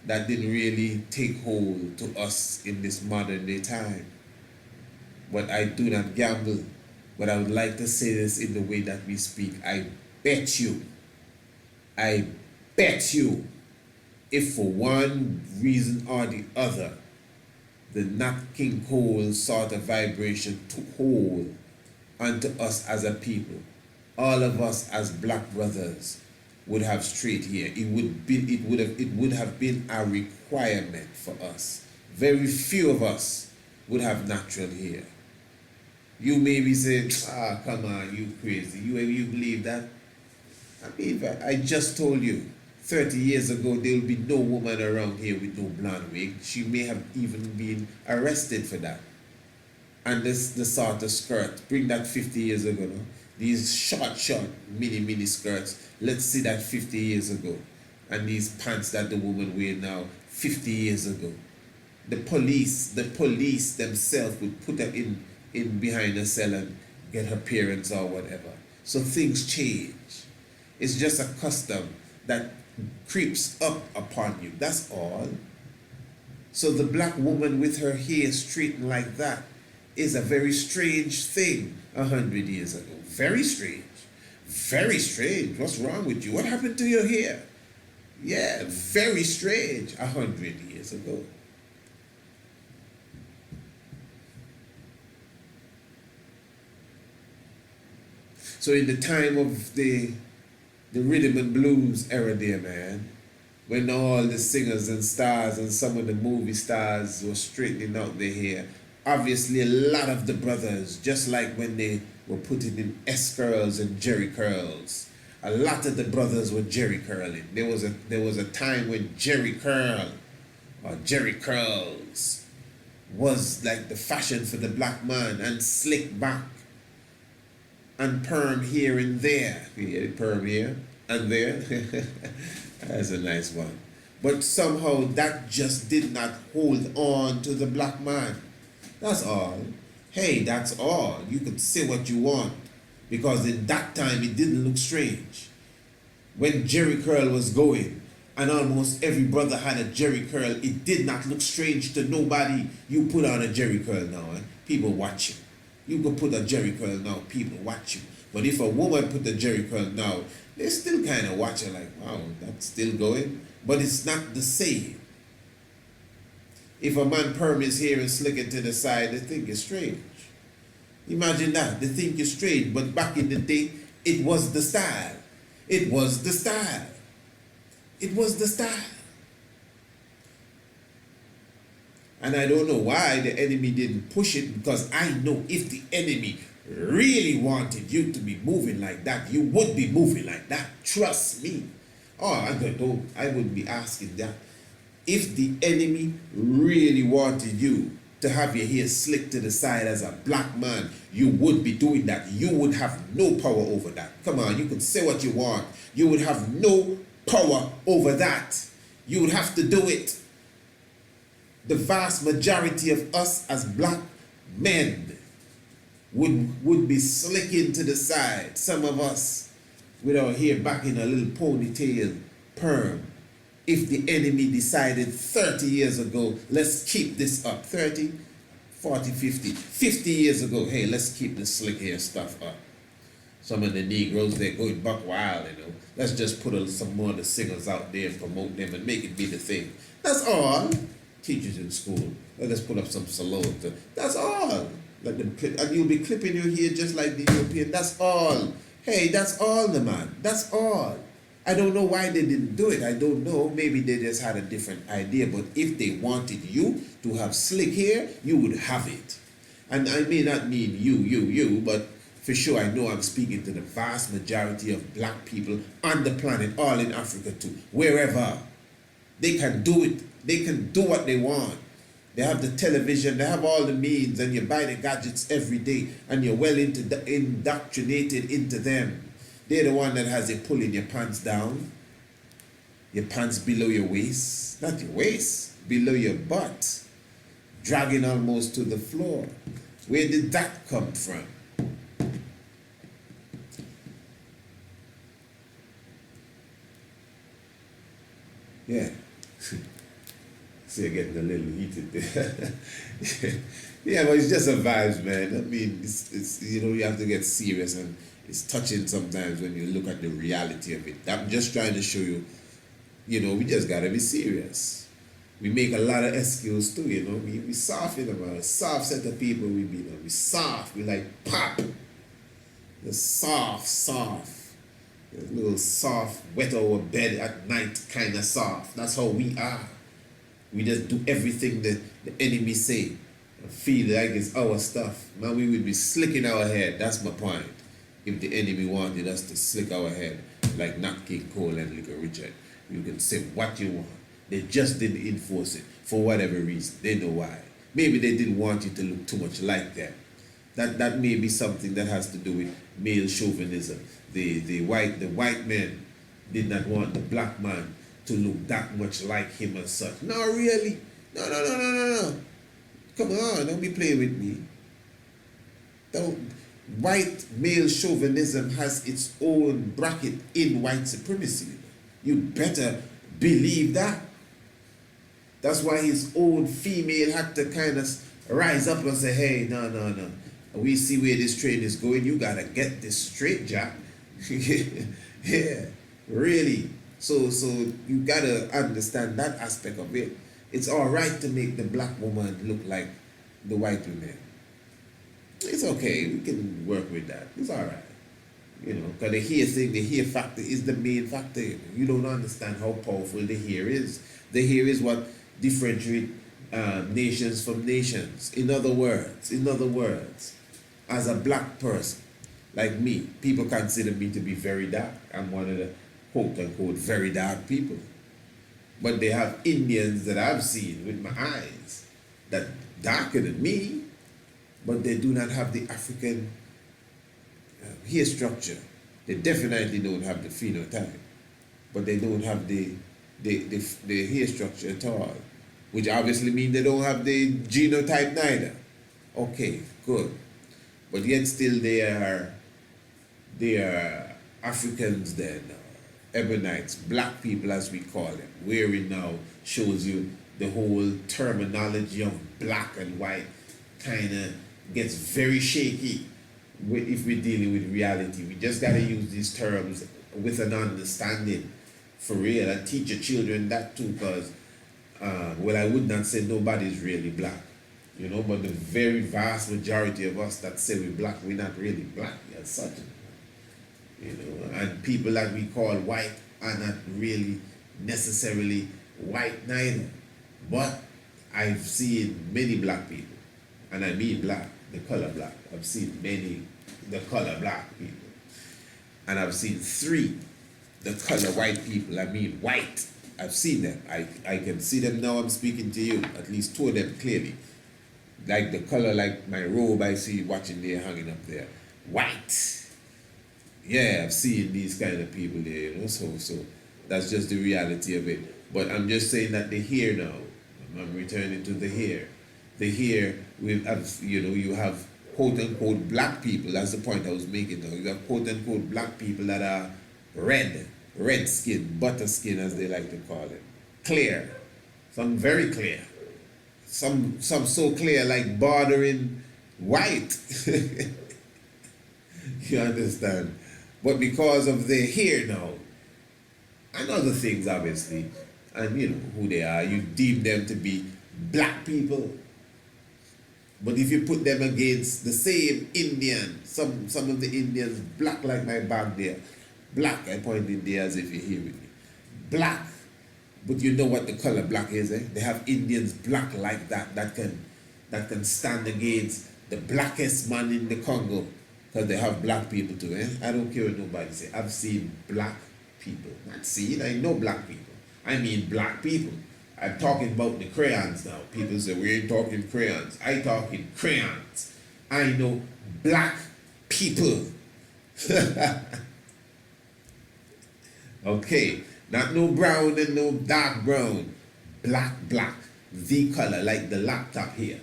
that didn't really take hold to us in this modern day time. But I do not gamble. But I would like to say this in the way that we speak. I bet you, if for one reason or the other, the Nat King Cole sort of vibration took hold onto us as a people, all of us as black brothers would have straight hair. It would have been a requirement for us. Very few of us would have natural hair. You maybe say, come on, you crazy. You believe that? I mean, I just told you, 30 years ago, there will be no woman around here with no blonde wig. She may have even been arrested for that. And the sort of skirt, bring that 50 years ago, no? These short, mini skirts, let's see that 50 years ago. And these pants that the woman wear now, 50 years ago. The police themselves would put her in behind a cell and get her parents or whatever. So things change. It's just a custom that creeps up upon you. That's all. So the black woman with her hair straightened like that is a very strange thing 100 years ago. Very strange. Very strange. What's wrong with you? What happened to your hair? Yeah, very strange 100 years ago. So in the time of the rhythm and blues era there, man, when all the singers and stars and some of the movie stars were straightening out their hair, obviously a lot of the brothers, just like when they were putting in S-curls and Jerry curls, a lot of the brothers were Jerry curling. There was a time when Jerry curl or Jerry curls was like the fashion for the black man, and slick back and perm here and there. Yeah, perm here and there. That's a nice one. But somehow that just did not hold on to the black man. That's all. Hey, that's all. You could say what you want, because in that time it didn't look strange. When Jerry curl was going, and almost every brother had a Jerry curl, it did not look strange to nobody. You put on a Jerry curl now, people watch you. You could put a Jerry curl now, people watch you. But if a woman put a Jerry curl now, they still kind of watch her like, wow, that's still going. But it's not the same. If a man perm his hair and slick it to the side, they think it's strange. Imagine that. They think it's strange. But back in the day, it was the style. It was the style. It was the style. And I don't know why the enemy didn't push it, because I know if the enemy really wanted you to be moving like that, you would be moving like that. Trust me. Oh, I wouldn't be asking that. If the enemy really wanted you to have your hair slicked to the side as a black man, you would be doing that. You would have no power over that. Come on, you could say what you want. You would have no power over that. You would have to do it. The vast majority of us as black men would be slicking to the side. Some of us with our hair back in a little ponytail perm. If the enemy decided 30 years ago, let's keep this up. 30, 40, 50. 50 years ago, hey, let's keep this slick hair stuff up. Some of the Negroes, they're going buck wild, you know. Let's just put some more of the singers out there and promote them and make it be the thing. That's all. Teachers in school, let us put up some salons. That's all. Let them clip, and you'll be clipping your hair just like the European. That's all. Hey, that's all, the man. That's all. I don't know why they didn't do it. I don't know. Maybe they just had a different idea. But if they wanted you to have slick hair, you would have it. And I may not mean you, but for sure I know I'm speaking to the vast majority of black people on the planet, all in Africa too, wherever. They can do it. They can do what they want. They have the television, they have all the means, and you buy the gadgets every day, and you're well indoctrinated into them. They're the one that has you pulling your pants down, your pants below your waist, not your waist, below your butt, dragging almost to the floor. Where did that come from? Yeah. So you're getting a little heated there. Yeah, but it's just a vibes, man. I mean, it's you know, you have to get serious, and it's touching sometimes when you look at the reality of it. I'm just trying to show you, you know, we just gotta be serious. We make a lot of excuses too, you know. We soft, you know, a soft set of people we be, you know. We soft, we like pop. The soft. A little soft, wet our bed at night kind of soft. That's how we are. We just do everything the enemy say and feel like it's our stuff. Man, we would be slicking our head. That's my point. If the enemy wanted us to slick our head like Nat King Cole and Little Richard, you can say what you want. They just didn't enforce it for whatever reason. They know why. Maybe they didn't want you to look too much like them. That may be something that has to do with male chauvinism. The white men did not want the black man to look that much like him and such. No, really. No. Come on, don't be playing with me. White male chauvinism has its own bracket in white supremacy. You better believe that. That's why his own female had to kind of rise up and say, hey, no. We see where this train is going. You gotta get this straight, Jack. Yeah, really. So you gotta understand that aspect of it. It's all right to make the black woman look like the white woman. It's okay. We can work with that. It's all right. You know, because the hair factor is the main factor. You don't understand how powerful the hair is. The hair is what differentiates nations from nations. In other words, as a black person, like me, people consider me to be very dark. I'm one of the quote-unquote very dark people. But they have Indians that I've seen with my eyes that darker than me, but they do not have the African hair structure. They definitely don't have the phenotype, but they don't have the hair structure at all, which obviously means they don't have the genotype neither. Okay, good. But yet still they are Africans then, Ebonites, black people as we call them. Wearing now shows you the whole terminology of black and white kind of gets very shaky if we're dealing with reality. We just got to use these terms with an understanding for real, and teach your children that too, because, well, I would not say nobody's really black, you know, but the very vast majority of us that say we're black, we're not really black as such, you know, and people that we call white are not really necessarily white neither. But I've seen many black people, and I mean black, the color black. I've seen many, the color black people. And I've seen 3, the color white people. I mean white. I've seen them. I can see them now I'm speaking to you, at least 2 of them clearly. Like the color, like my robe I see watching there, hanging up there. White. Yeah, I've seen these kind of people there, you know, so That's just the reality of it. But I'm just saying that the here now, I'm returning to the here. The here, we have, you have quote unquote black people. That's the point I was making now. You have quote unquote black people that are red skin, butter skin as they like to call it. Clear. Some very clear. Some so clear like bordering white. You understand? But because of their hair now, and other things obviously, and who they are, you deem them to be black people. But if you put them against the same Indian, some of the Indians black like my back there, black, I pointed there as if you're hearing me, black. But you know what the color black is, eh? They have Indians black like that can stand against the blackest man in the Congo, because they have black people too, eh? I don't care what nobody say. I've seen black people. Not seen, I know black people. I mean black people. I'm talking about the crayons now. People say, we ain't talking crayons. I talking crayons. I know black people. Okay, not no brown and no dark brown. Black. The color, like the laptop here.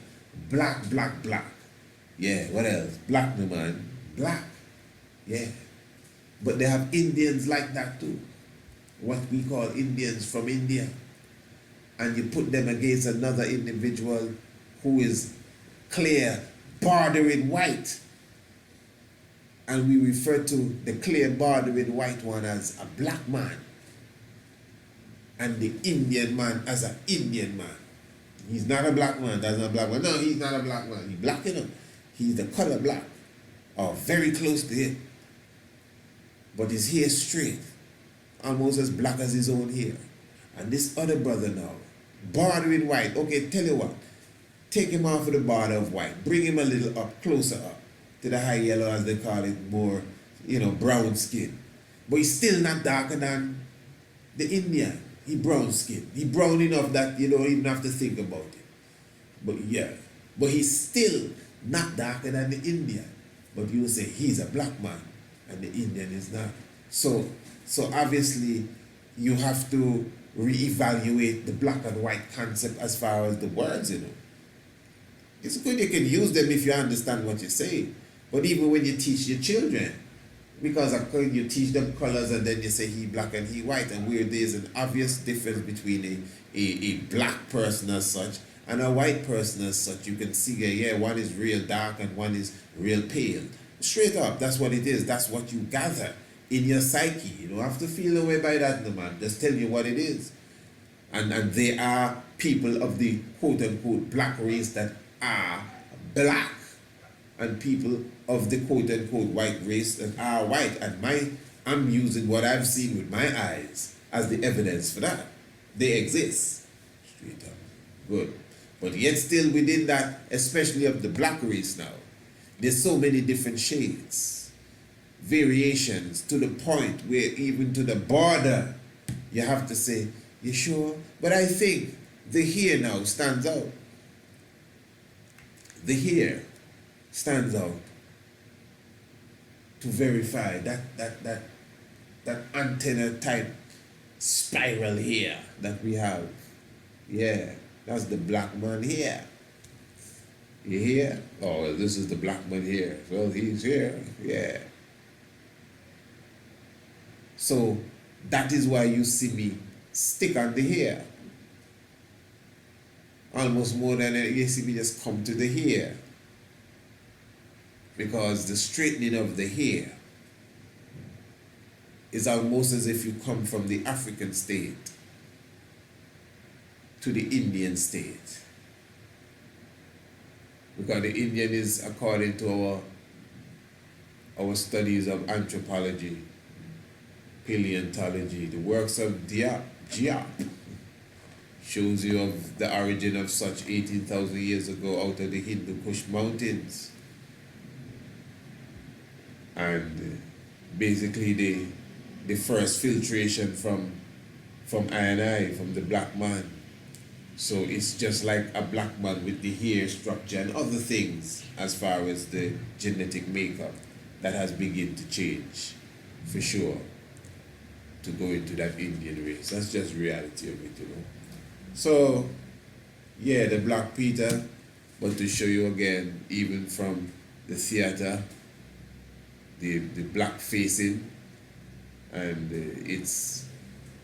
Black. Yeah, what else? Black, no man. Black. Yeah. But they have Indians like that too. What we call Indians from India. And you put them against another individual who is clear, bordering white. And we refer to the clear bordering white one as a black man. And the Indian man as an Indian man. He's not a black man, that's not a black man. No, he's not a black man. He's black enough. He's the color black. Or very close to it. But his hair straight. Almost as black as his own hair. And this other brother now, bordering white. Okay, tell you what. Take him off of the border of white. Bring him a little up, closer up. To the high yellow, as they call it, more, brown skin. But he's still not darker than the Indian. He brown skin. He brown enough that you don't even have to think about it. But yeah. But he's still not darker than the Indian. But you say he's a black man and the Indian is not. So obviously you have to reevaluate the black and white concept as far as the words, It's good you can use them if you understand what you say. But even when you teach your children, because you teach them colors and then you say he black and he white, and where there's an obvious difference between a black person as such and a white person as such, you can see, one is real dark and one is real pale. Straight up, that's what it is. That's what you gather in your psyche. You don't have to feel away by that, no man. Just tell you what it is. And they are people of the quote-unquote black race that are black, and people of the quote-unquote white race that are white. And I'm using what I've seen with my eyes as the evidence for that. They exist. Straight up. Good. But yet still within that, especially of the black race now, there's so many different shades, variations, to the point where even to the border, you have to say, you sure? But I think the here now stands out. The here stands out to verify that antenna type spiral here that we have. Yeah, that's the black man here. You hear? Oh, this is the black man here. Well, he's here. Yeah. So that is why you see me stick on the hair. Almost more than you see me just come to the hair. Because the straightening of the hair is almost as if you come from the African state to the Indian state. Because the Indian is, according to our studies of anthropology, paleontology, the works of Diop shows you of the origin of such 18,000 years ago out of the Hindu Kush mountains. And basically the first filtration from I, from the black man. So it's just like a black man with the hair structure and other things as far as the genetic makeup that has begun to change, for sure. to go into that Indian race. That's just reality of it, you know. So, yeah, the Black Peter, but to show you again, even from the theater, the black facing and its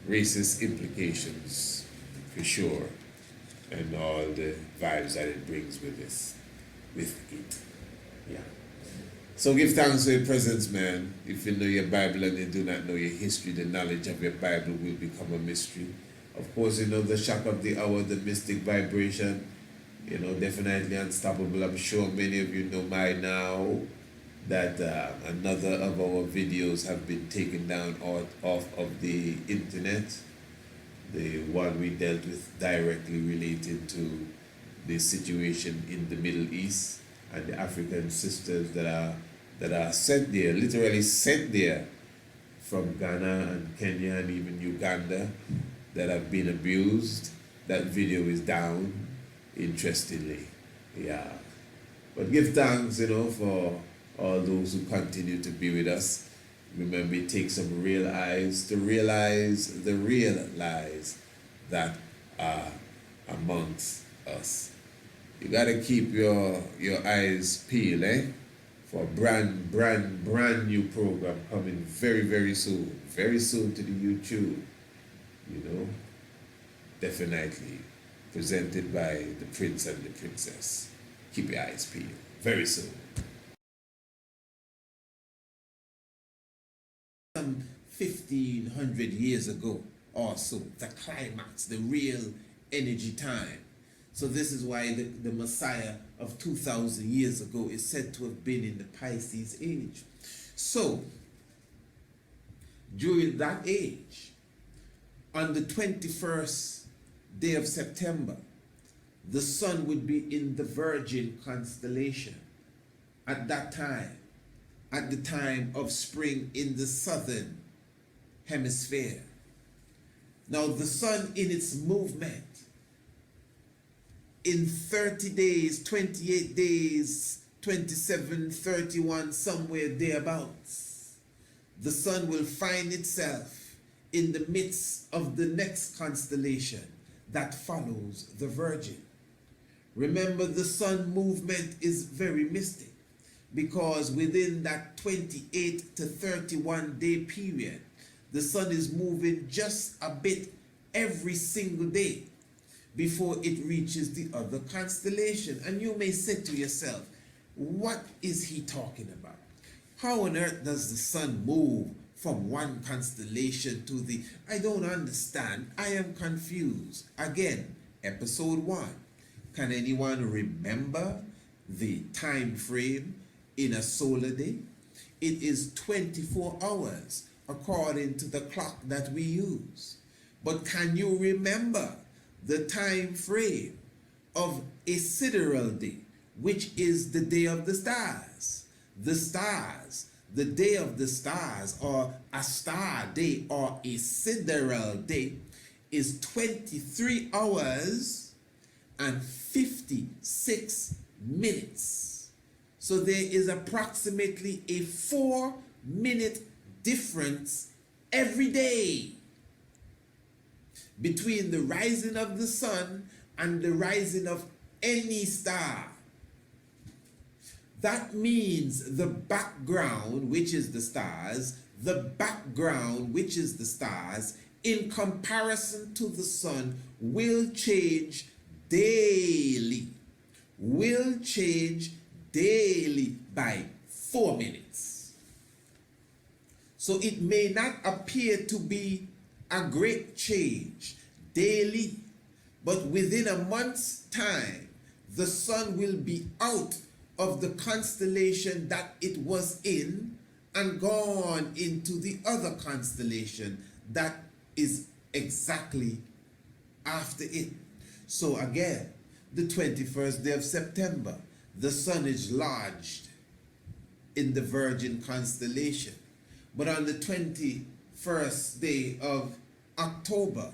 racist implications for sure, and all the vibes that it brings with it. Yeah. So give thanks for your presence, man. If you know your Bible and you do not know your history, the knowledge of your Bible will become a mystery. Of course, you know the shock of the hour, the mystic vibration, you know, definitely unstoppable. I'm sure many of you know by now that another of our videos have been taken down off of the internet. The one we dealt with directly related to the situation in the Middle East and the African sisters that are sent there, literally sent there from Ghana and Kenya and even Uganda, that have been abused. That video is down, interestingly. Yeah. But give thanks, you know, for all those who continue to be with us. Remember, it takes some real eyes to realize the real lies that are amongst us. You gotta keep your eyes peeled, for brand new program coming very, very soon. Very soon to the YouTube. You know, definitely presented by the Prince and the Princess. Keep your eyes peeled. Very soon. Some 1,500 years ago or so, the climax, the real energy time. So this is why the Messiah of 2,000 years ago is said to have been in the Pisces age. So, during that age, on the 21st day of September, the sun would be in the Virgin constellation. At that time, at the time of spring in the southern hemisphere. Now the sun in its movement, in 30 days, 28 days, 27, 31, somewhere thereabouts, the sun will find itself in the midst of the next constellation that follows the Virgin. Remember, the sun movement is very mystic, because within that 28 to 31 day period, the sun is moving just a bit every single day before it reaches the other constellation. And you may say to yourself, what is he talking about? How on earth does the sun move from one constellation to the... I don't understand. I am confused. Again, episode 1. Can anyone remember the time frame in a solar day? It is 24 hours according to the clock that we use. But can you remember the time frame of a sidereal day, which is the day of the stars? The stars, the day of the stars, or a star day, or a sidereal day, is 23 hours and 56 minutes. So there is approximately a 4-minute difference every day between the rising of the sun and the rising of any star. That means the background, which is the stars, in comparison to the sun, will change daily. By 4 minutes. So it may not appear to be a great change daily, but within a month's time, the sun will be out of the constellation that it was in and gone into the other constellation that is exactly after it. So again, the 21st day of September, the sun is lodged in the Virgin constellation. But on the 21st day of October,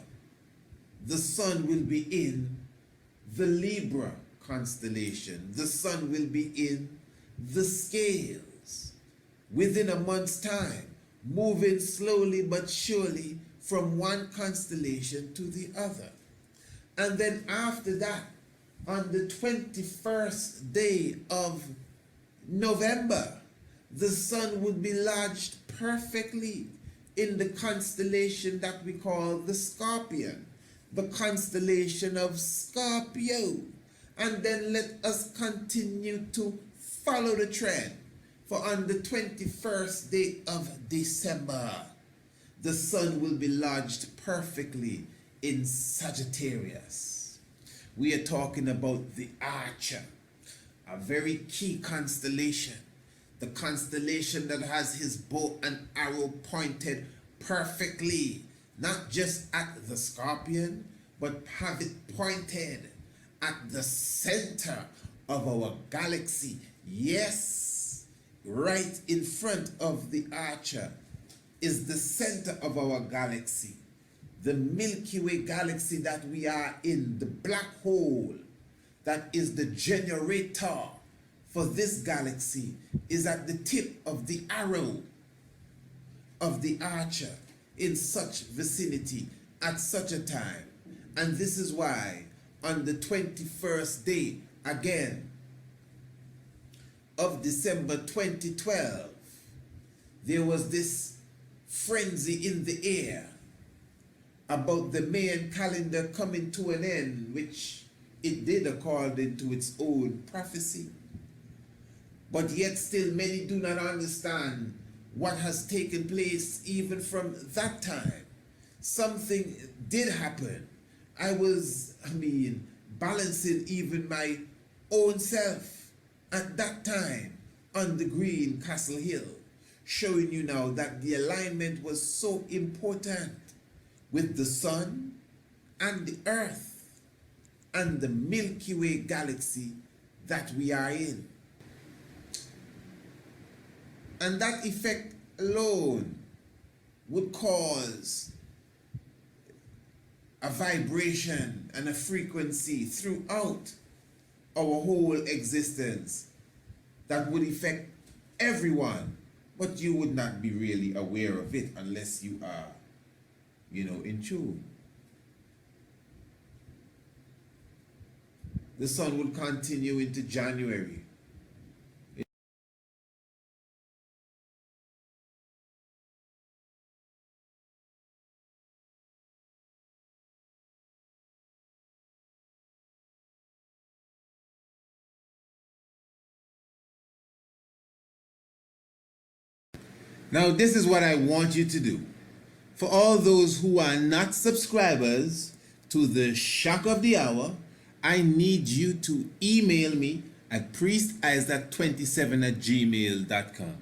the sun will be in the Libra constellation. The sun will be in the scales. Within a month's time, moving slowly but surely from one constellation to the other. And then after that, on the 21st day of November, the sun would be lodged perfectly in the constellation that we call the Scorpion, the constellation of Scorpio. And then let us continue to follow the trend. For on the 21st day of December, the sun will be lodged perfectly in Sagittarius. We are talking about the Archer, a very key constellation, the constellation that has his bow and arrow pointed perfectly, not just at the Scorpion, but have it pointed at the center of our galaxy. Yes, right in front of the Archer is the center of our galaxy. The Milky Way galaxy that we are in, the black hole that is the generator for this galaxy, is at the tip of the arrow of the Archer in such vicinity at such a time. And this is why on the 21st day again of December 2012, there was this frenzy in the air about the Mayan calendar coming to an end, which it did according to its own prophecy. But yet still many do not understand what has taken place even from that time. Something did happen. I was balancing even my own self at that time on the green Castle Hill, showing you now that the alignment was so important with the sun and the earth and the Milky Way galaxy that we are in. And that effect alone would cause a vibration and a frequency throughout our whole existence that would affect everyone, but you would not be really aware of it unless you are, in tune. The sun will continue into January. Now, this is what I want you to do. For all those who are not subscribers to the Shock of the Hour, I need you to email me at priestisaac27@gmail.com,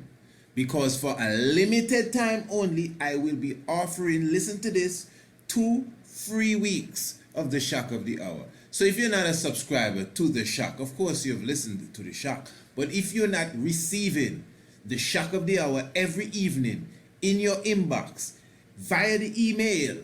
because for a limited time only, I will be offering, listen to this, 2 free weeks of the Shock of the Hour. So if you're not a subscriber to the Shock, of course you've listened to the Shock, but if you're not receiving the Shock of the Hour every evening in your inbox via the email,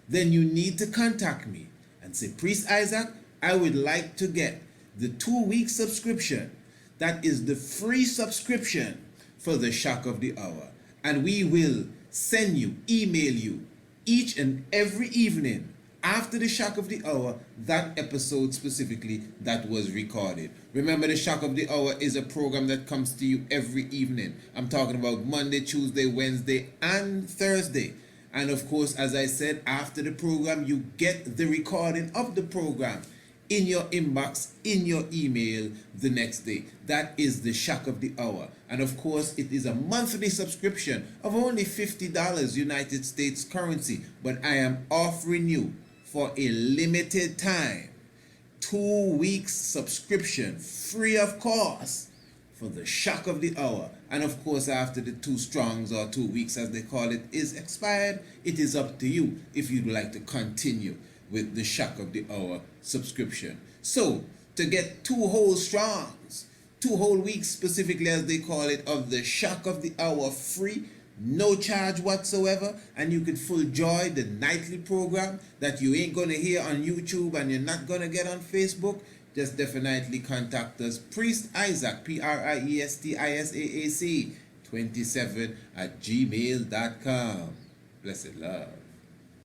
then you need to contact me and say, Priest Isaac, I would like to get the 2-week subscription. That is the free subscription for the Shock of the Hour. And we will send you, email you each and every evening after the Shock of the Hour, that episode specifically that was recorded. Remember, the Shock of the Hour is a program that comes to you every evening. I'm talking about Monday, Tuesday, Wednesday, and Thursday. And of course, as I said, after the program, you get the recording of the program in your inbox, in your email the next day. That is the Shock of the Hour. And of course, it is a monthly subscription of only $50 United States currency. But I am offering you for a limited time 2 weeks subscription, free of cost, for the Shock of the Hour. And of course, after the 2 strongs or 2 weeks as they call it is expired, it is up to you if you'd like to continue with the Shock of the Hour subscription. So to get 2 whole strongs, 2 whole weeks specifically as they call it, of the Shock of the Hour free, no charge whatsoever, and you could full joy the nightly program that you ain't gonna hear on YouTube and you're not gonna get on Facebook, just definitely contact us, Priest Isaac, PriestIsaac, 27 at gmail.com. Blessed love.